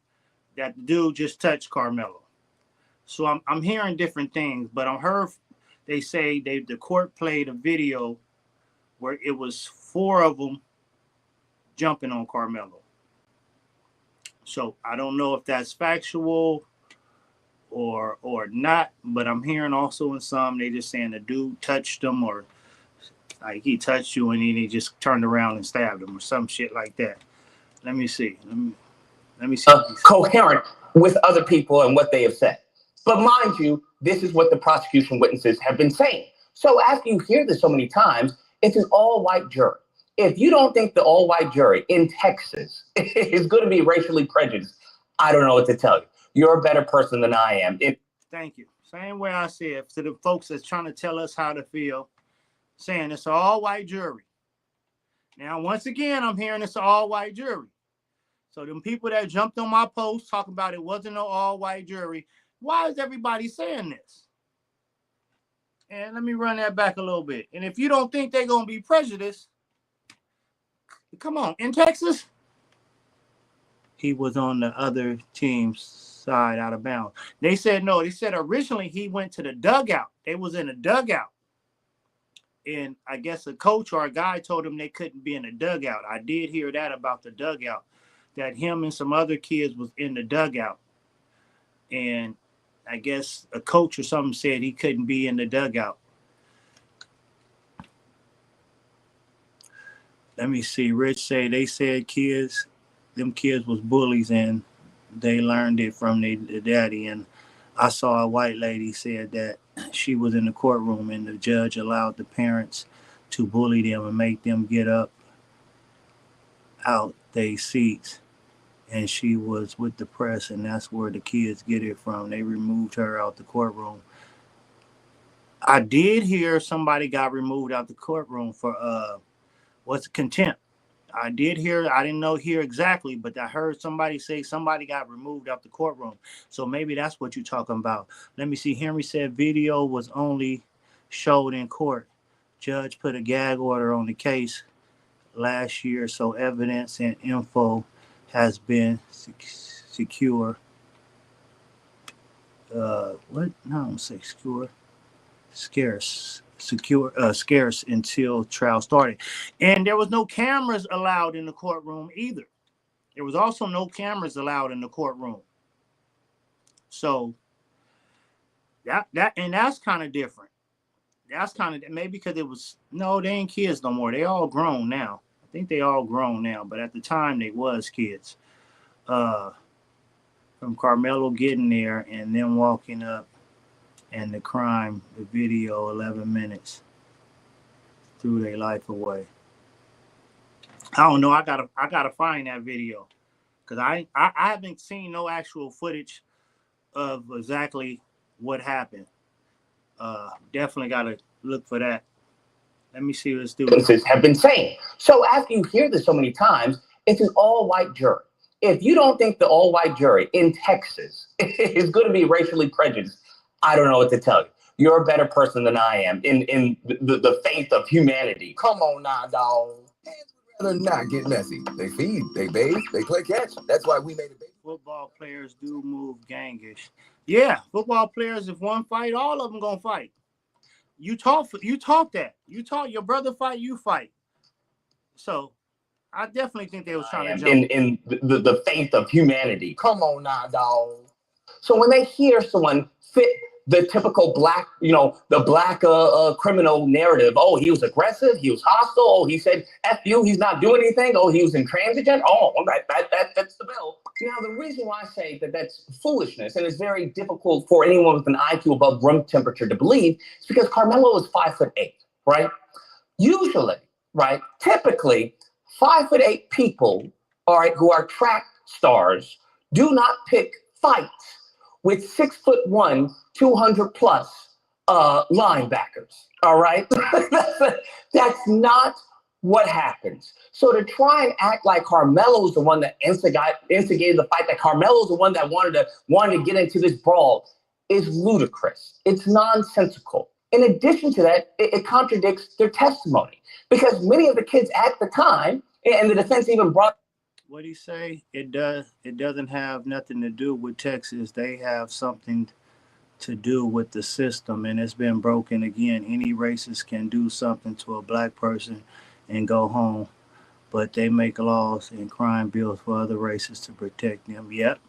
that the dude just touched Carmelo. So I'm hearing different things, but I heard they say the court played a video where it was 4 of them jumping on Carmelo. So I don't know if that's factual or not, but I'm hearing also in some they just saying the dude touched them, or like he touched you and then he just turned around and stabbed him or some shit like that. Let me see. Let me see. Coherent with other people and what they have said. But mind you, this is what the prosecution witnesses have been saying. So after you hear this so many times, it's an all-white jury. If you don't think the all-white jury in Texas is going to be racially prejudiced, I don't know what to tell you. You're a better person than I am. Thank you. Same way I said to the folks that's trying to tell us how to feel, saying it's an all-white jury. Now, once again, I'm hearing it's an all-white jury. So them people that jumped on my post talking about it wasn't no all-white jury, why is everybody saying this? And let me run that back a little bit. And if you don't think they're going to be prejudiced, come on, in Texas, he was on the other team's side out of bounds. They said no. They said originally he went to the dugout. They was in a dugout. And I guess a coach or a guy told him they couldn't be in the dugout. I did hear that about the dugout, that him and some other kids was in the dugout. And I guess a coach or something said he couldn't be in the dugout. Let me see. Rich say they said them kids was bullies and they learned it from their daddy. And I saw a white lady said that she was in the courtroom and the judge allowed the parents to bully them and make them get up out their seats. And she was with the press, and that's where the kids get it from. They removed her out the courtroom. I did hear somebody got removed out the courtroom for contempt. I did hear, I didn't hear exactly, but I heard somebody say somebody got removed out the courtroom. So maybe that's what you're talking about. Let me see. Henry said video was only showed in court. Judge put a gag order on the case last year, so evidence and info has been secure. What? No, I don't say secure. Scarce. Scarce until trial started. And there was no cameras allowed in the courtroom either. There was also no cameras allowed in the courtroom. So that's kind of different. That's kind of maybe because it was they ain't kids no more. They all grown now. I think they all grown now, but at the time they was kids. From Carmelo getting there and then walking up. And the crime, the video, 11 minutes, threw their life away. I don't know. I gotta find that video because I haven't seen no actual footage of exactly what happened. Definitely gotta look for that. Let me see what this dude have been saying. So after you hear this so many times, it's an all-white jury. If you don't think the all-white jury in Texas is going to be racially prejudiced, I don't know what to tell you. You're a better person than I am in the faith of humanity. Come on now, dog. Fans would rather not get messy. They feed, they bathe, they play catch. That's why we made it. Football players do move gangish. Yeah, football players, if one fight, all of them gonna fight. You talk that. You talk your brother fight, you fight. So I definitely think they was trying to jump. In the faith of humanity. Come on now, dog. So when they hear someone fit the typical black, the black criminal narrative, oh, he was aggressive, he was hostile, oh, he said F you, he's not doing anything, oh, he was intransigent, oh, that fits the bill. Now, the reason why I say that that's foolishness, and it's very difficult for anyone with an IQ above room temperature to believe, is because Carmelo is 5'8", right? Usually, right, typically, 5'8" people, all right, who are track stars do not pick fights with 6'1", 200+ linebackers. All right, that's not what happens. So to try and act like Carmelo's the one that instigated the fight, that Carmelo's the one that wanted to get into this brawl, is ludicrous. It's nonsensical. In addition to that, it contradicts their testimony, because many of the kids at the time, and the defense even brought. What do you say? It doesn't have nothing to do with Texas. They have something to do with the system, and it's been broken again. Any racist can do something to a black person and go home, but they make laws and crime bills for other races to protect them. Yep,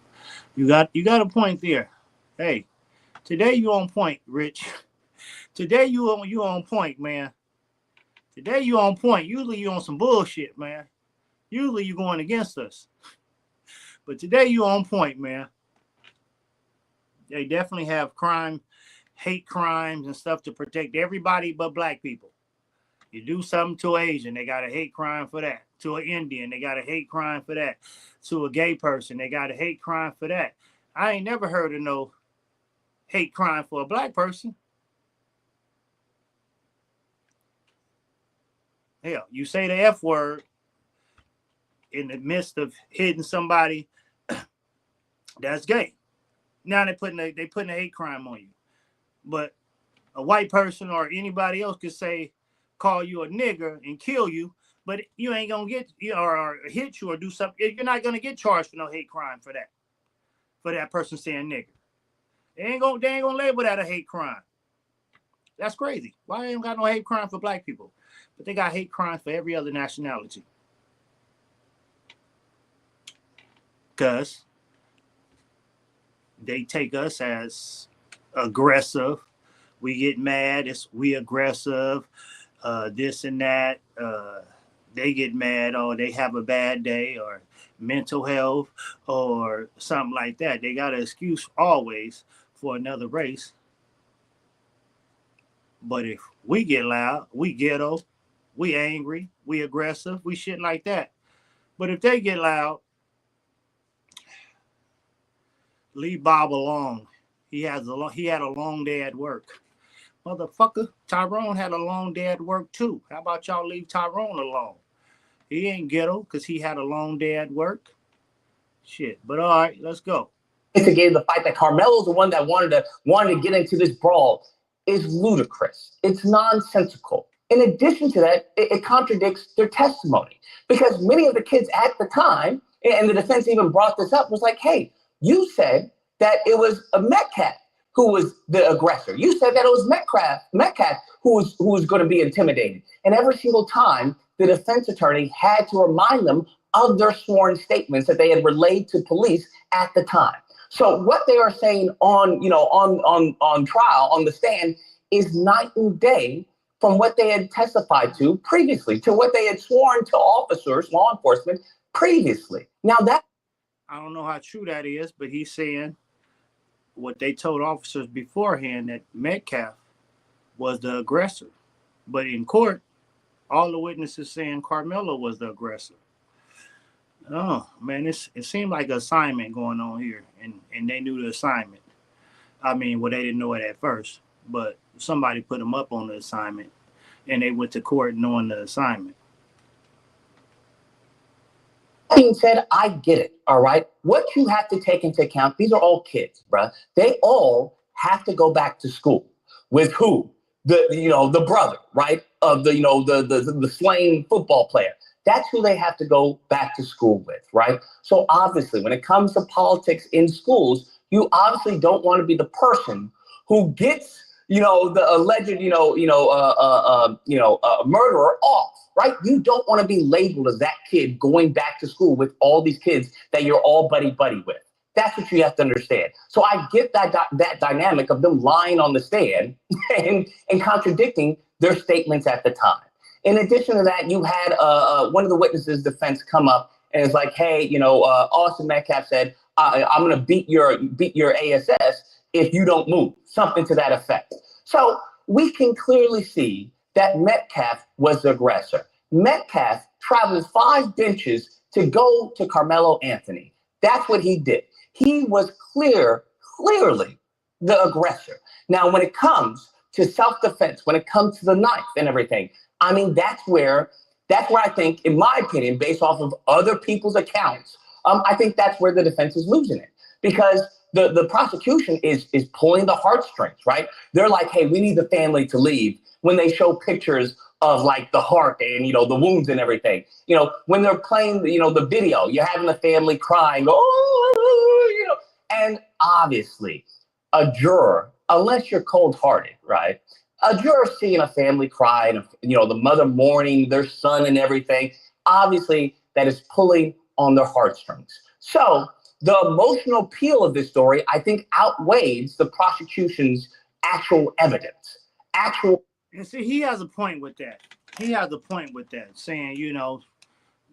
you got a point there. Hey, today you on point, Rich. Today you on point, man. Today you on point. Usually you on some bullshit, man. Usually you're going against us. But today you on point, man. They definitely have crime, hate crimes and stuff to protect everybody but black people. You do something to an Asian, they got a hate crime for that. To an Indian, they got a hate crime for that. To a gay person, they got a hate crime for that. I ain't never heard of no hate crime for a black person. Hell, you say the F word in the midst of hitting somebody that's gay. Now they're putting a hate crime on you. But a white person or anybody else could say, call you a nigger and kill you, but you ain't gonna get or hit you or do something. You're not gonna get charged for no hate crime for that person saying nigger. They ain't gonna label that a hate crime. That's crazy. Why they ain't got no hate crime for black people? But they got hate crime for every other nationality. Because they take us as aggressive. We get mad. We aggressive. This and that. They get mad or they have a bad day or mental health or something like that. They got an excuse always for another race. But if we get loud, we ghetto, we angry, we aggressive, we shit like that. But if they get loud, leave Bob alone. He had a long day at work. Motherfucker, Tyrone had a long day at work too. How about y'all leave Tyrone alone? He ain't ghetto because he had a long day at work. Shit. But all right, let's go. Instigated the fight, that Carmelo's the one that wanted to get into this brawl, is ludicrous. It's nonsensical. In addition to that, it contradicts their testimony, because many of the kids at the time, and the defense even brought this up, was like, hey, you said that it was a Metcalf who was the aggressor. You said that it was Metcalf who was going to be intimidated. And every single time, the defense attorney had to remind them of their sworn statements that they had relayed to police at the time. So what they are saying on trial, on the stand, is night and day from what they had testified to previously, to what they had sworn to officers, law enforcement, previously. Now that, I don't know how true that is, but he's saying what they told officers beforehand, that Metcalf was the aggressor. But in court, all the witnesses saying Carmelo was the aggressor. Oh, man, it seemed like an assignment going on here, and they knew the assignment. I mean, well, they didn't know it at first, but somebody put them up on the assignment, and they went to court knowing the assignment. being said, I get it, all right? What you have to take into account, these are all kids, bruh. They all have to go back to school. With who? The brother, right? Of the slain football player. That's who they have to go back to school with, right? So obviously, when it comes to politics in schools, you obviously don't want to be the person who gets the alleged, murderer off, right? You don't want to be labeled as that kid going back to school with all these kids that you're all buddy with. That's what you have to understand. So I get that dynamic of them lying on the stand and contradicting their statements at the time. In addition to that, you had one of the witnesses' defense come up and it's like, hey, Austin Metcalf said, I'm going to beat your ASS if you don't move, something to that effect. So we can clearly see that Metcalf was the aggressor. Metcalf traveled 5 benches to go to Carmelo Anthony. That's what he did. He was clearly the aggressor. Now, when it comes to self-defense, when it comes to the knife and everything, I mean, that's where I think, in my opinion, based off of other people's accounts, I think that's where the defense is losing it, because the prosecution is pulling the heartstrings, right? They're like, hey, we need the family to leave, when they show pictures of like the heart and, the wounds and everything. When they're playing, the video, you're having the family crying, and obviously a juror, unless you're cold-hearted, right? A juror seeing a family cry and, the mother mourning their son and everything, obviously that is pulling on their heartstrings. So the emotional appeal of this story, I think, outweighs the prosecution's actual evidence. And see, he has a point with that. Saying,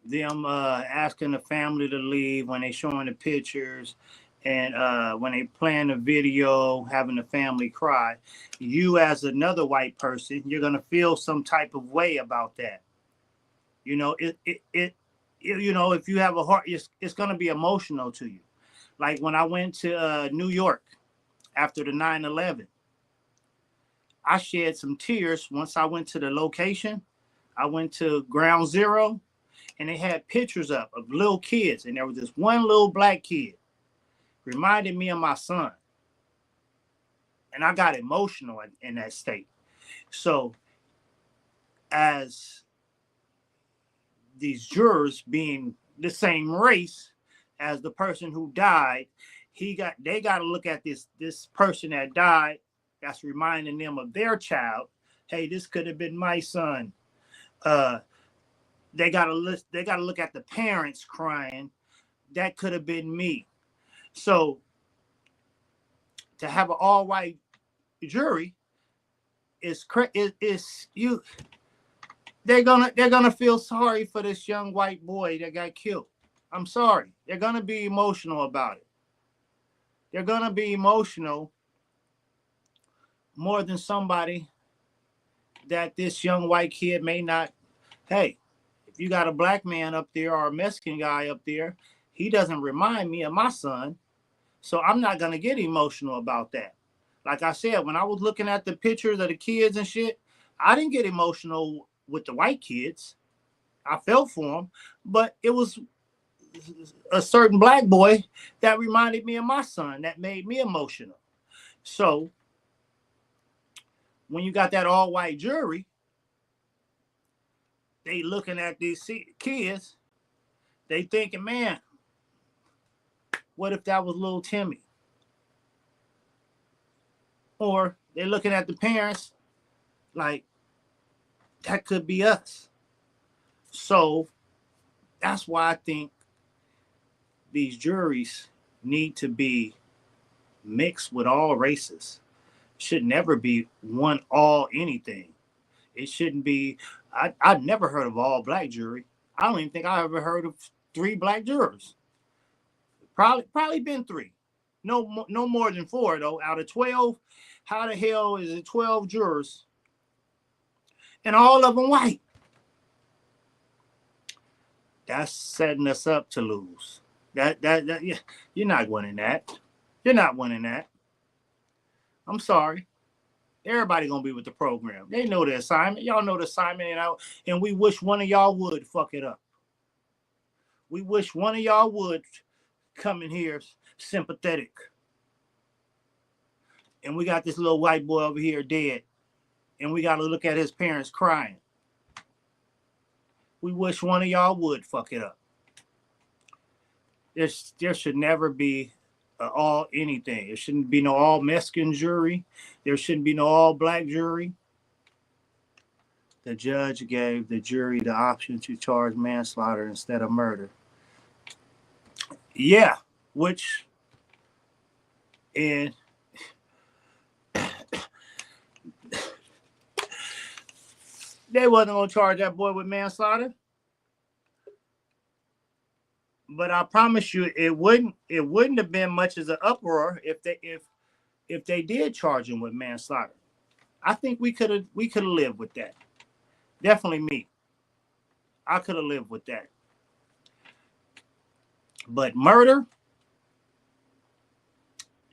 them asking the family to leave when they showing the pictures, and when they playing the video, having the family cry. You, as another white person, you're gonna feel some type of way about that. If you have a heart, it's gonna be emotional to you. Like when I went to New York after the 9/11, I shed some tears once I went to the location. I went to Ground Zero, and they had pictures up of little kids, and there was this one little black kid. Reminded me of my son. And I got emotional in that state. So as these jurors being the same race as the person who died, they got to look at this person that died, that's reminding them of their child. Hey, this could have been my son. They got to look at the parents crying. That could have been me. So to have an all-white jury they're gonna feel sorry for this young white boy that got killed. I'm sorry. They're gonna be emotional about it. They're gonna be emotional more than somebody that this young white kid may not. Hey, if you got a black man up there or a Mexican guy up there, he doesn't remind me of my son. So I'm not going to get emotional about that. Like I said, when I was looking at the pictures of the kids and shit, I didn't get emotional with the white kids. I felt for them, but it was a certain black boy that reminded me of my son that made me emotional. So when you got that all white jury, they looking at these kids, they thinking, man, what if that was little Timmy? Or they're looking at the parents like, that could be us. So that's why I think these juries need to be mixed with all races. Should never be one all anything. It shouldn't be. I've never heard of all black jury. I don't even think I ever heard of 3 black jurors. Probably been 3. No more than 4 though. Out of 12, how the hell is it 12 jurors and all of them white? That's setting us up to lose. That you're not winning that. You're not winning that. I'm sorry. Everybody gonna be with the program. They know the assignment. Y'all know the assignment, and we wish one of y'all would fuck it up. We wish one of y'all would come in here sympathetic. And we got this little white boy over here dead. And we got to look at his parents crying. We wish one of y'all would fuck it up. There should never be all anything. There shouldn't be no all Mexican jury. There shouldn't be no all black jury. The judge gave the jury the option to charge manslaughter instead of murder. Yeah, which, and they wasn't gonna charge that boy with manslaughter. But I promise you, it wouldn't have been much as an uproar if they did charge him with manslaughter. I think we could have lived with that. Definitely me. I could have lived with that. But murder,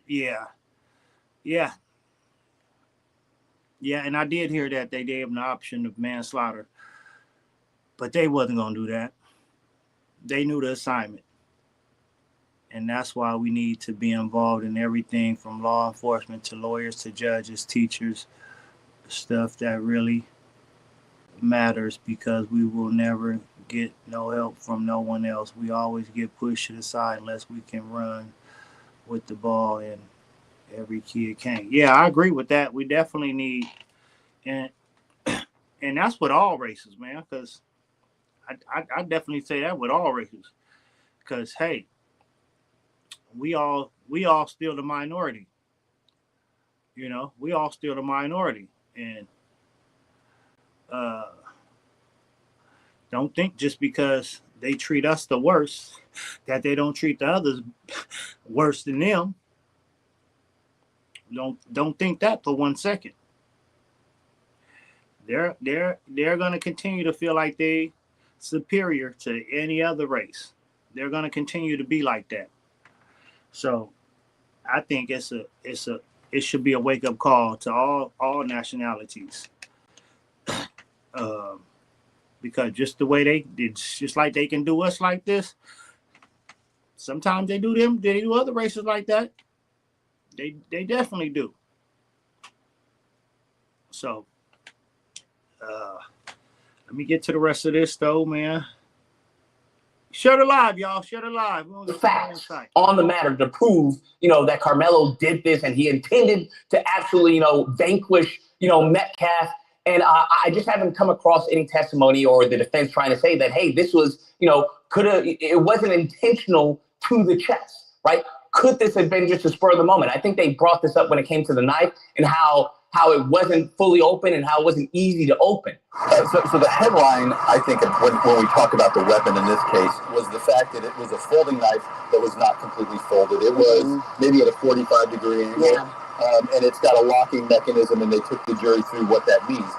yeah. And I did hear that they gave him the option of manslaughter, but they wasn't gonna do that. They knew the assignment. And that's why we need to be involved in everything from law enforcement to lawyers to judges, teachers, stuff that really matters, because we will never get no help from no one else. We always get pushed to the side unless we can run with the ball, and every kid can't. Yeah, I agree with that. We definitely need, and that's with all races, man, because I definitely say that with all races, because hey, we all still the minority. You know, we all still the minority, and don't think just because they treat us the worst that they don't treat the others worse than them. Don't think that for 1 second. They're gonna continue to feel like they superior to any other race. They're gonna continue to be like that. So I think it should be a wake up call to all nationalities. Because just the way it's just like they can do us like this. Sometimes they do other races like that. They definitely do. So let me get to the rest of this though, man. Share it live, y'all. Share it live. The facts on the matter to prove, that Carmelo did this and he intended to actually, vanquish, Metcalf. And I just haven't come across any testimony or the defense trying to say that, hey, this was, it wasn't intentional to the chest, right? Could this have been just a spur of the moment? I think they brought this up when it came to the knife and how it wasn't fully open and how it wasn't easy to open. So the headline, I think, when we talk about the weapon in this case, was the fact that it was a folding knife that was not completely folded. It was maybe at a 45-degree angle, and it's got a locking mechanism, and they took the jury through what that means.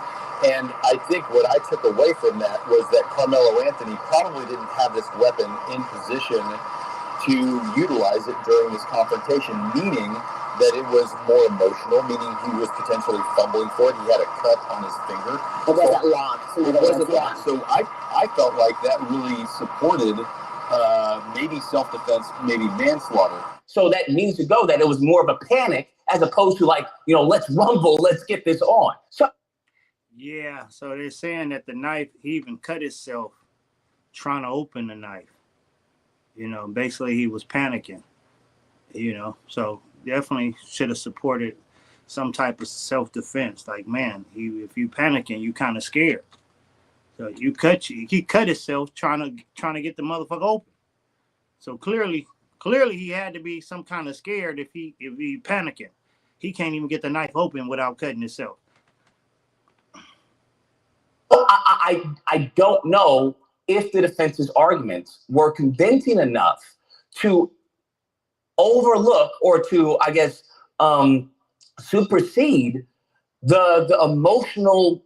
And I think what I took away from that was that Carmelo Anthony probably didn't have this weapon in position to utilize it during this confrontation, meaning that it was more emotional, meaning he was potentially fumbling for it. He had a cut on his finger. It wasn't locked. It wasn't locked. So I felt like that really supported maybe self-defense, maybe manslaughter. So that means to go that it was more of a panic as opposed to let's rumble, let's get this on. So they're saying that the knife, he even cut himself trying to open the knife. Basically he was panicking, so definitely should have supported some type of self-defense. Like, man, if you panicking, you kind of scared. So he cut himself trying to get the motherfucker open. So clearly he had to be some kind of scared if he panicking. He can't even get the knife open without cutting himself. I don't know if the defense's arguments were convincing enough to overlook or to, I guess, supersede the emotional,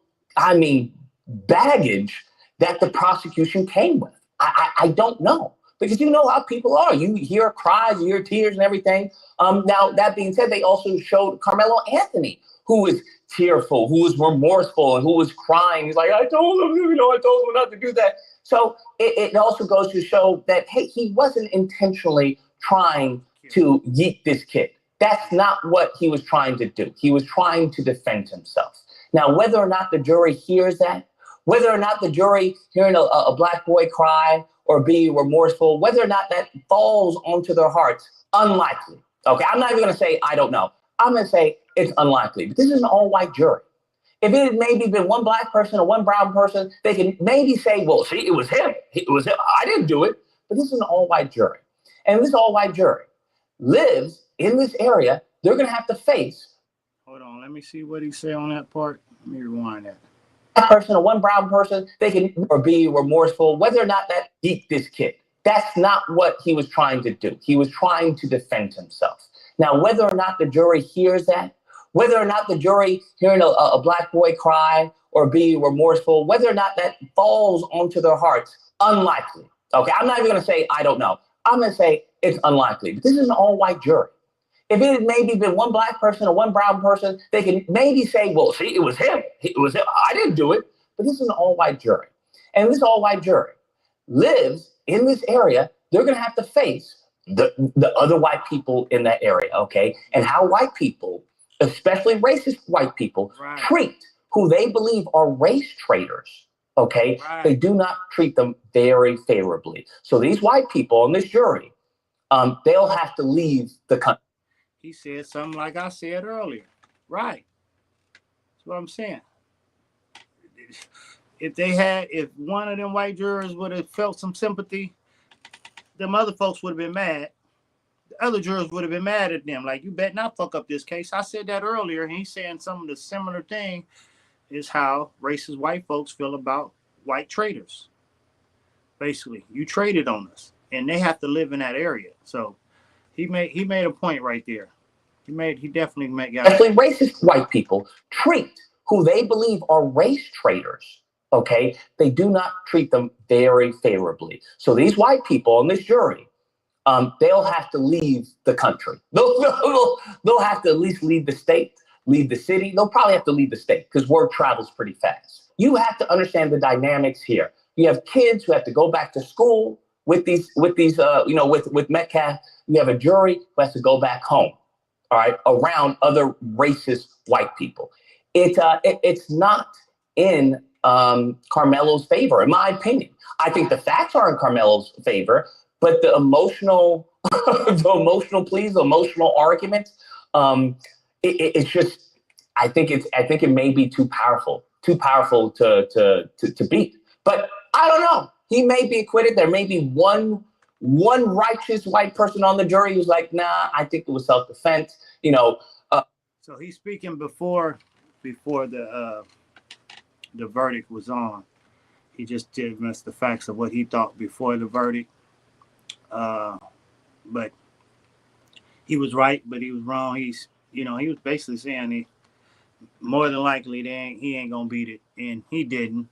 baggage that the prosecution came with. I don't know, because you know how people are. You hear cries, you hear tears and everything. Now, that being said, they also showed Carmelo Anthony, who was tearful, who was remorseful, and who was crying. He's like, I told him not to do that. So it also goes to show that, hey, he wasn't intentionally trying to yeet this kid. That's not what he was trying to do. He was trying to defend himself. Now, whether or not the jury hears that, whether or not the jury hearing a black boy cry or be remorseful, whether or not that falls onto their hearts, unlikely. Okay, I'm not even going to say I don't know. I'm going to say it's unlikely. But this is an all-white jury. If it had maybe been one black person or one brown person, they can maybe say, well, see, it was him. It was him. I didn't do it. But this is an all-white jury. And this all-white jury lives in this area. They're going to have to face. Hold on. Let me see what he said on that part. Let me rewind that. Black person or one brown person, they can or be remorseful, whether or not that beat this kid. That's not what he was trying to do. He was trying to defend himself. Now, whether or not the jury hears that, whether or not the jury hearing a black boy cry or be remorseful, whether or not that falls onto their hearts, unlikely. Okay, I'm not even going to say I don't know. I'm going to say it's unlikely. But this is an all-white jury. If it had maybe been one black person or one brown person, they can maybe say, well, see, it was him. It was him. I didn't do it. But this is an all-white jury. And this all-white jury lives in this area. They're going to have to face the other white people in that area, okay? And how white people, especially racist white people, Right. treat who they believe are race traitors, okay? Right. They do not treat them very favorably. So these white people on this jury, they'll have to leave the country. He said something like I said earlier. Right. That's what I'm saying. If one of them white jurors would have felt some sympathy, them other folks would have been mad. The other jurors would have been mad at them. Like, you bet not fuck up this case. I said that earlier, and he's saying some of the similar thing is how racist white folks feel about white traitors. Basically, you traded on us, and they have to live in that area. So he made a point right there. He definitely got Especially racist white people treat who they believe are race traitors, okay? They do not treat them very favorably. So these white people on this jury, they'll have to leave the country. They'll have to at least leave the state, leave the city. They'll probably have to leave the state because word travels pretty fast. You have to understand the dynamics here. You have kids who have to go back to school with Metcalf. You have a jury who has to go back home, all right, around other racist white people. It's not in Carmelo's favor, in my opinion. I think the facts are in Carmelo's favor, but the emotional, pleas, the emotional arguments, it's just. I think it may be too powerful to beat. But I don't know. He may be acquitted. There may be one righteous white person on the jury who's like, nah, I think it was self-defense. So he's speaking before the verdict was on. He just gave us the facts of what he thought before the verdict. But he was right, but he was wrong. He was basically saying more than likely he ain't gonna beat it, and he didn't.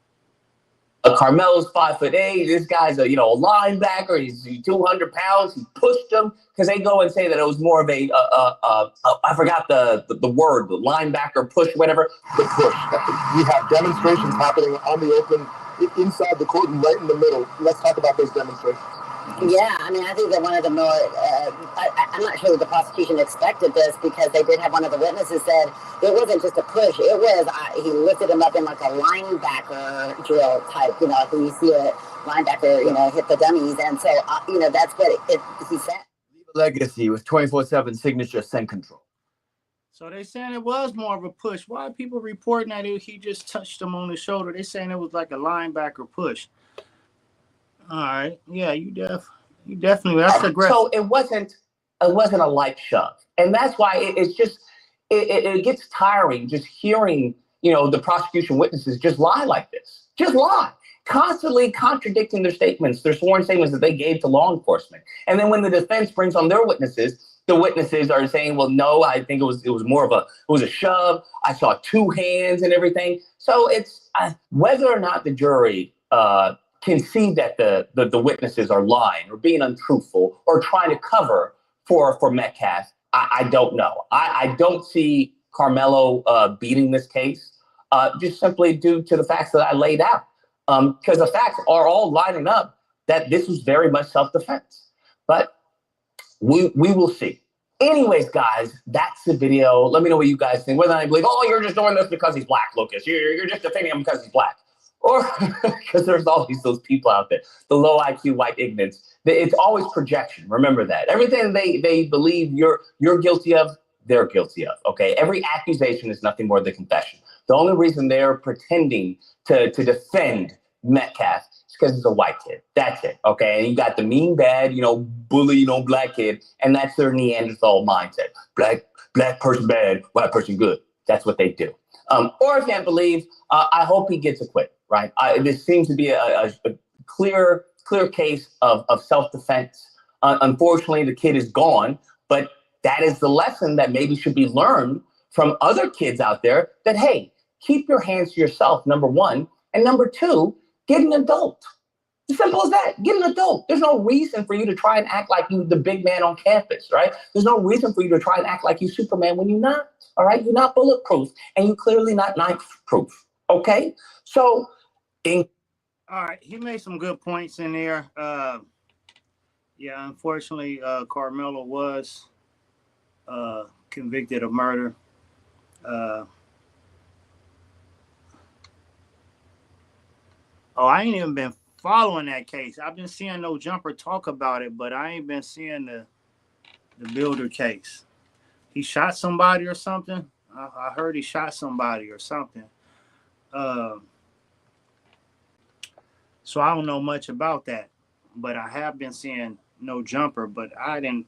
Carmelo's 5'8". This guy's a linebacker. He's 200 pounds. He pushed him because they go and say that it was more of a I forgot the word, the linebacker push, whatever. The push. We have demonstrations happening on the open, inside the court and right in the middle. Let's talk about those demonstrations. Yeah, I mean, I think that one of the more, I'm not sure that the prosecution expected this because they did have one of the witnesses said it wasn't just a push. It was, he lifted him up in like a linebacker drill type, like when you see a linebacker, hit the dummies. And so, that's what he said. Legacy with 24/7 signature send control. So they saying it was more of a push. Why are people reporting that he just touched him on the shoulder? They saying it was like a linebacker push. All right, yeah, you definitely. That's aggressive. So it wasn't a light shove, and that's why it's just it gets tiring just hearing the prosecution witnesses just lie like this, just lie, constantly contradicting their statements, their sworn statements that they gave to law enforcement, and then when the defense brings on their witnesses, the witnesses are saying, well, no, I think it was more of a shove. I saw two hands and everything. So it's whether or not the jury can see that the witnesses are lying or being untruthful or trying to cover for Metcalf. I don't know. I don't see Carmelo beating this case just simply due to the facts that I laid out. Because the facts are all lining up that this was very much self-defense. But we will see. Anyways, guys, that's the video. Let me know what you guys think. Whether I believe, you're just doing this because he's black, Lucas. You're just defending him because he's black. Or because there's always those people out there, the low IQ white ignorance. It's always projection. Remember that. Everything they believe you're guilty of, they're guilty of. Okay. Every accusation is nothing more than confession. The only reason they're pretending to defend Metcalf is because he's a white kid. That's it. Okay. And you got the mean, bad, bully, black kid, and that's their Neanderthal mindset. Black person bad, white person good. That's what they do. Or if you can't believe, I hope he gets acquitted. Right. This seems to be a clear case of self-defense. Unfortunately, the kid is gone, but that is the lesson that maybe should be learned from other kids out there that, hey, keep your hands to yourself, number one. And number two, get an adult. As simple as that. Get an adult. There's no reason for you to try and act like you the big man on campus, right? There's no reason for you to try and act like you Superman when you're not. All right. You're not bulletproof and you're clearly not knife proof. OK, so all right, he made some good points in there. Yeah, unfortunately, Carmelo was convicted of murder. I ain't even been following that case. I've been seeing No Jumper talk about it, but I ain't been seeing the Builder case. He shot somebody or something. I heard he shot somebody or something. So I don't know much about that, but I have been seeing No Jumper, but I didn't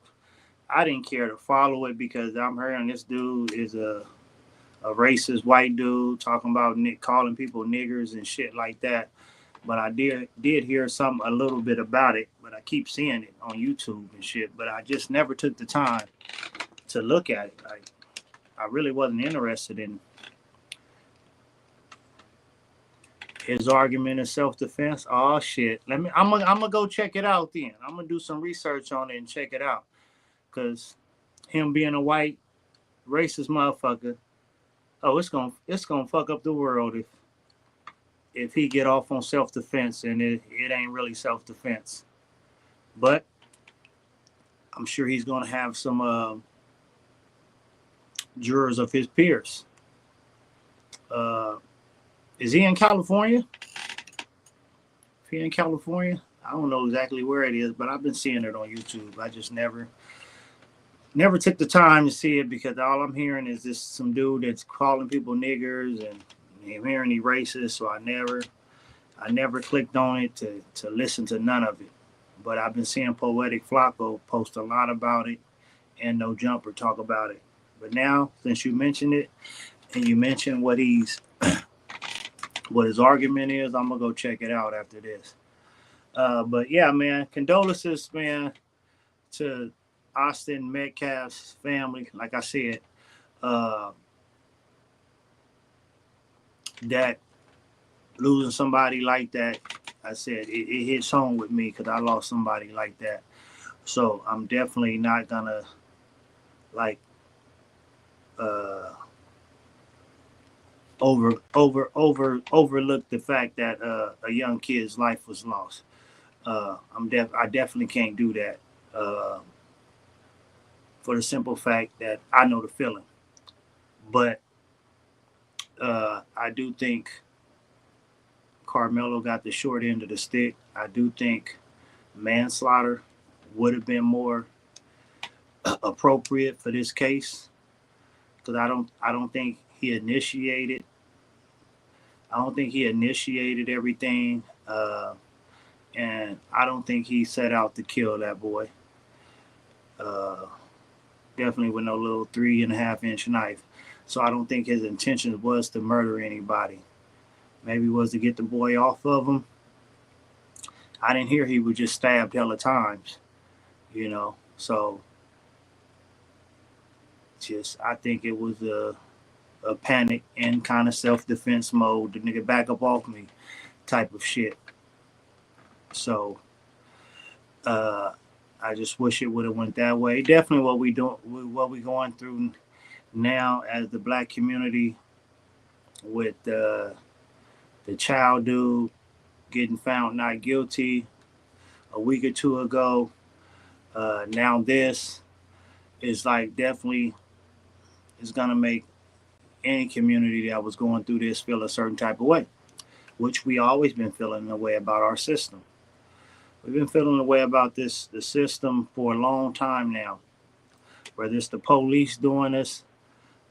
care to follow it because I'm hearing this dude is a racist white dude talking about calling people niggers and shit like that. But I did hear a little bit about it, but I keep seeing it on YouTube and shit, but I just never took the time to look at it. I really wasn't interested in his argument in self-defense. Oh shit. I'm gonna go check it out then. I'm gonna do some research on it and check it out. Cause him being a white racist motherfucker, it's gonna fuck up the world if he get off on self-defense and it ain't really self-defense. But I'm sure he's gonna have some jurors of his peers. Is he in California? If he in California, I don't know exactly where it is, but I've been seeing it on YouTube. I just never took the time to see it because all I'm hearing is this some dude that's calling people niggers and I'm hearing he racist. So I never clicked on it to listen to none of it. But I've been seeing Poetic Flacco post a lot about it and No Jumper talk about it. But now, since you mentioned it and you mentioned what his argument is, I'm gonna go check it out after this. But yeah, man, condolences, man, to Austin Metcalf's family. Like I said, that losing somebody like that, I said it hits home with me because I lost somebody like that. So I'm definitely not gonna overlook the fact that a young kid's life was lost. I definitely can't do that for the simple fact that I know the feeling. But I do think Carmelo got the short end of the stick. I do think manslaughter would have been more appropriate for this case because I don't think he initiated. I don't think he initiated everything, and I don't think he set out to kill that boy. Definitely with no little 3.5-inch knife. So I don't think his intention was to murder anybody. Maybe it was to get the boy off of him. I didn't hear he was just stabbed hella times, So I think it was a panic and kind of self-defense mode. The nigga back up off me type of shit. So I just wish it would have went that way. Definitely what we going through now as the black community with the child dude getting found not guilty a week or two ago. Now this is definitely is gonna make any community that was going through this feel a certain type of way. which we always been feeling the way about our system. We've been feeling the way about the system for a long time now, whether it's the police doing us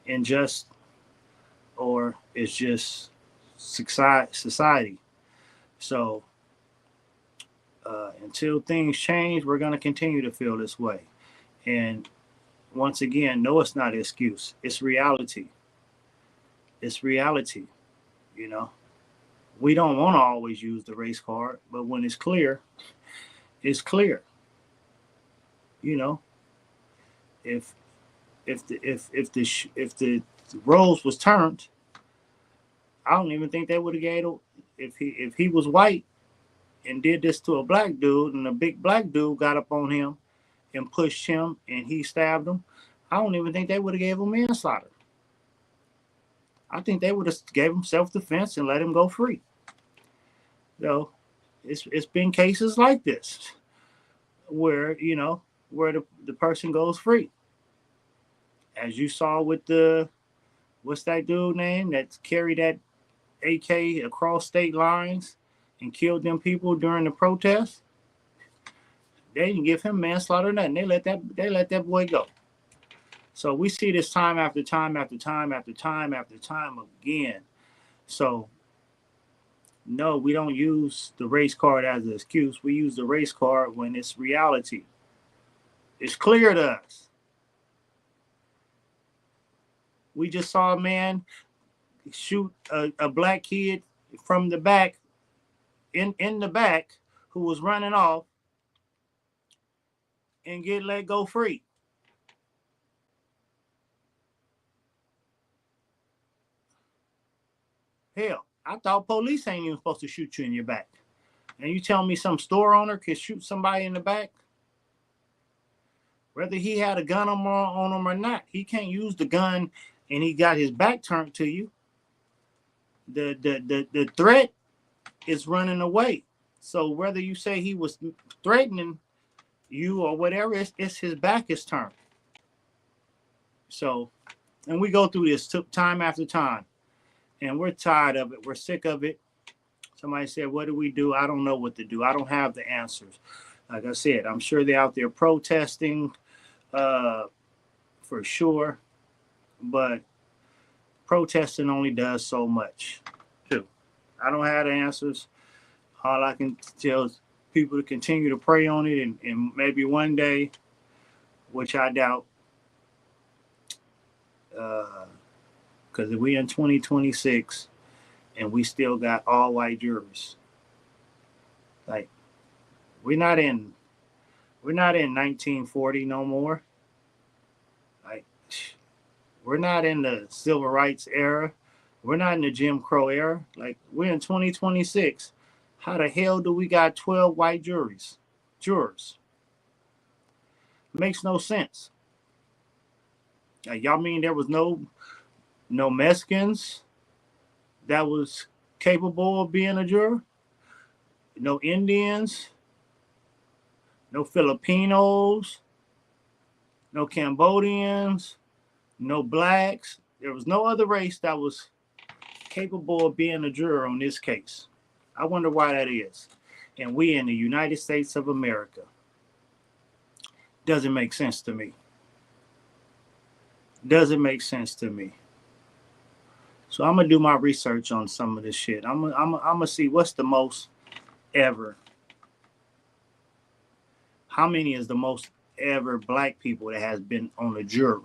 unjust or it's just society. So until things change, we're going to continue to feel this way. And once again, no, it's not an excuse. It's reality. It's reality. You know, we don't want to always use the race card, but when it's clear, it's clear. You know, if the roles was turned, I don't even think they would have gave it. If he was white and did this to a black dude, and a big black dude got up on him and pushed him and he stabbed him, I don't even think they would have gave him manslaughter. I think they would have gave him self-defense and let him go free. So it's been cases like this where, you know, where the person goes free. As you saw with what's that dude name that carried that AK across state lines and killed them people during the protest? They didn't give him manslaughter or nothing. They let that boy go. So we see this time after time after time after time after time again. So no, we don't use the race card as an excuse. We use the race card when it's reality. It's clear to us. We just saw a man shoot a black kid from the back, in the back, who was running off and get let go free. Hell, I thought police ain't even supposed to shoot you in your back. And you tell me some store owner could shoot somebody in the back? Whether he had a gun on him or not, he can't use the gun and he got his back turned to you. The threat is running away. So whether you say he was threatening you or whatever, it's his back is turned. So, and we go through this time after time, and we're tired of it. We're sick of it. Somebody said, what do we do? I don't know what to do. I don't have the answers. Like I said, I'm sure they're out there protesting for sure, but protesting only does so much too. I don't have the answers. All I can tell is people to continue to pray on it, and maybe one day, which I doubt, because if we in 2026 and we still got all white jurors, like we're not in 1940 no more. Like we're not in the civil rights era. We're not in the Jim Crow era. Like we're in 2026. How the hell do we got 12 white jurors? Makes no sense. Like, y'all mean there was no Mexicans that was capable of being a juror? No Indians? No Filipinos? No Cambodians? No blacks? There was no other race that was capable of being a juror on this case. I wonder why that is. And we in the United States of America. Doesn't make sense to me. Doesn't make sense to me. So I'm gonna do my research on some of this shit. I'm gonna see what's the most ever. How many is the most ever black people that has been on the jury?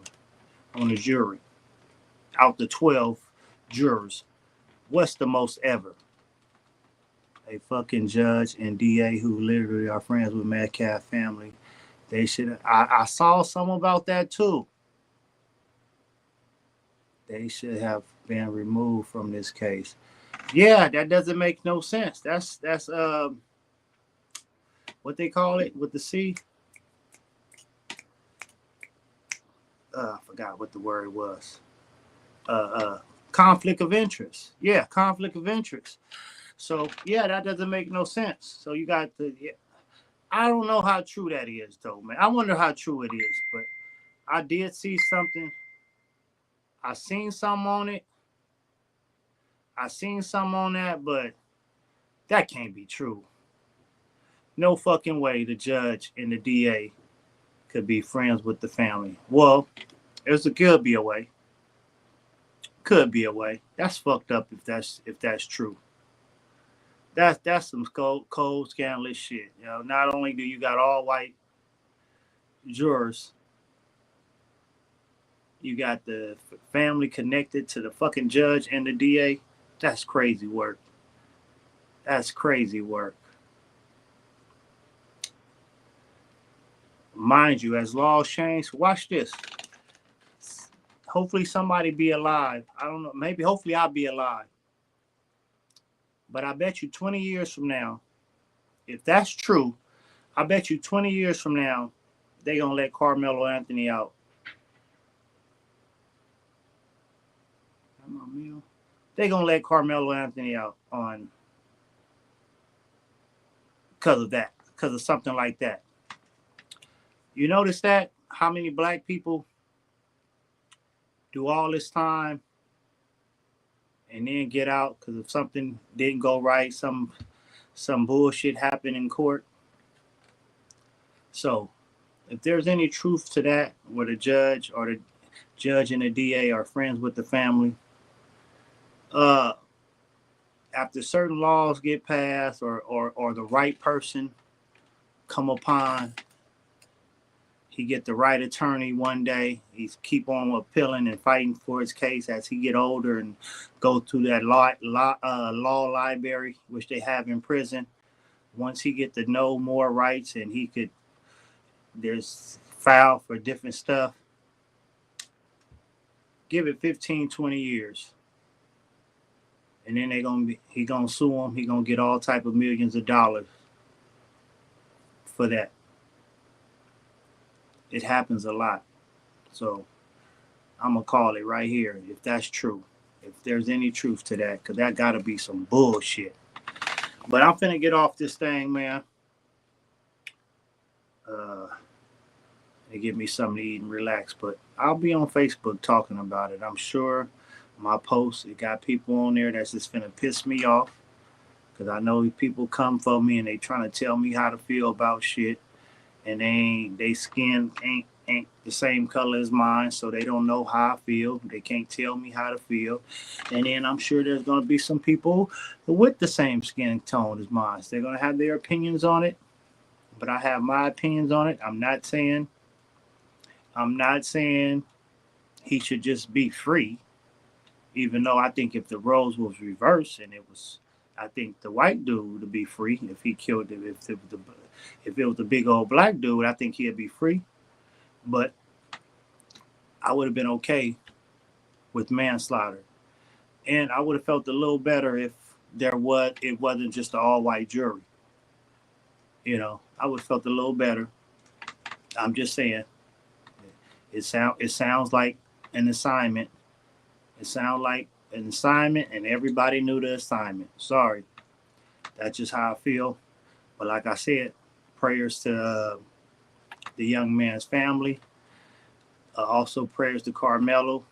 Out the 12 jurors, what's the most ever? A fucking judge and DA who literally are friends with Metcalf family. They should. I saw some about that too. They should have been removed from this case. Yeah, that doesn't make no sense. That's what they call it with the C. I forgot what the word was. Conflict of interest. Yeah, conflict of interest. So yeah, that doesn't make no sense. So you got the. Yeah. I don't know how true that is, though, man. I wonder how true it is, but I did see something. I seen some on it. I seen some on that, but That can't be true. No fucking way the judge and the DA could be friends with the family. Well, could be a way. Could be a way. That's fucked up if that's true. That's some cold scandalous shit. You know, not only do you got all white jurors, you got the family connected to the fucking judge and the DA. That's crazy work. That's crazy work. Mind you, as laws change, watch this. Hopefully somebody be alive. I don't know. Maybe, hopefully I'll be alive. But I bet you 20 years from now, if that's true, I bet you 20 years from now, they're going to let Carmelo Anthony out. They're going to let Carmelo Anthony out on because of that, because of something like that. You notice that? How many black people do all this time and then get out because if something didn't go right, some bullshit happened in court. So if there's any truth to that, where the judge and the DA are friends with the family, after certain laws get passed or the right person come upon, he get the right attorney one day. He's keep on appealing and fighting for his case as he get older and go to that law library, which they have in prison. Once he get to know more rights and there's file for different stuff, give it 15, 20 years. And then he gonna sue him. He gonna get all type of millions of dollars for that. It happens a lot. So I'm going to call it right here if that's true. If there's any truth to that, because that got to be some bullshit. But I'm finna get off this thing, man. And give me something to eat and relax. But I'll be on Facebook talking about it. I'm sure my posts, it got people on there that's just finna piss me off. Because I know people come for me and they trying to tell me how to feel about shit. And they skin ain't the same color as mine, so they don't know how I feel. They can't tell me how to feel. And then I'm sure there's going to be some people with the same skin tone as mine. So they're going to have their opinions on it, but I have my opinions on it. I'm not saying he should just be free, even though I think if the roles was reversed and I think the white dude would be free if he killed him. If it was the big old black dude, I think he'd be free. But I would have been okay with manslaughter. And I would have felt a little better if it wasn't just an all-white jury. You know, I would have felt a little better. I'm just saying. It sounds like an assignment. It sounds like an assignment, and everybody knew the assignment. Sorry. That's just how I feel. But like I said, prayers to the young man's family. Also prayers to Carmelo.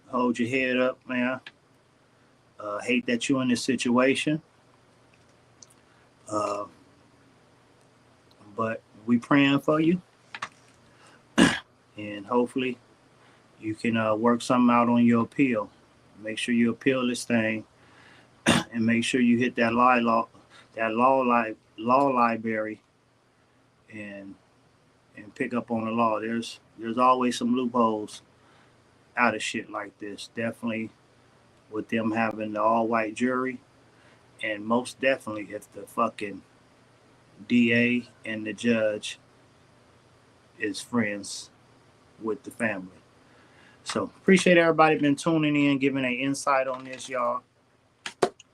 Hold your head up, man. Hate that you're in this situation. But we praying for you. And hopefully you can work something out on your appeal. Make sure you appeal this thing. And make sure you hit that law library and pick up on the law. There's always some loopholes out of shit like this. Definitely with them having the all-white jury, and most definitely if the fucking DA and the judge is friends with the family. So appreciate everybody been tuning in, giving an insight on this, y'all.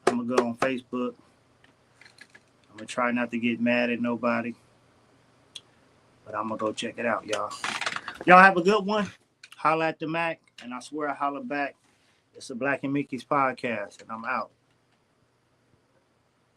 I'm gonna go on Facebook. I'm gonna try not to get mad at nobody, but I'm gonna go check it out, y'all. Y'all have a good one. Holla at the Mac, and I swear I holla back. It's a Black and Mickey's podcast, and I'm out.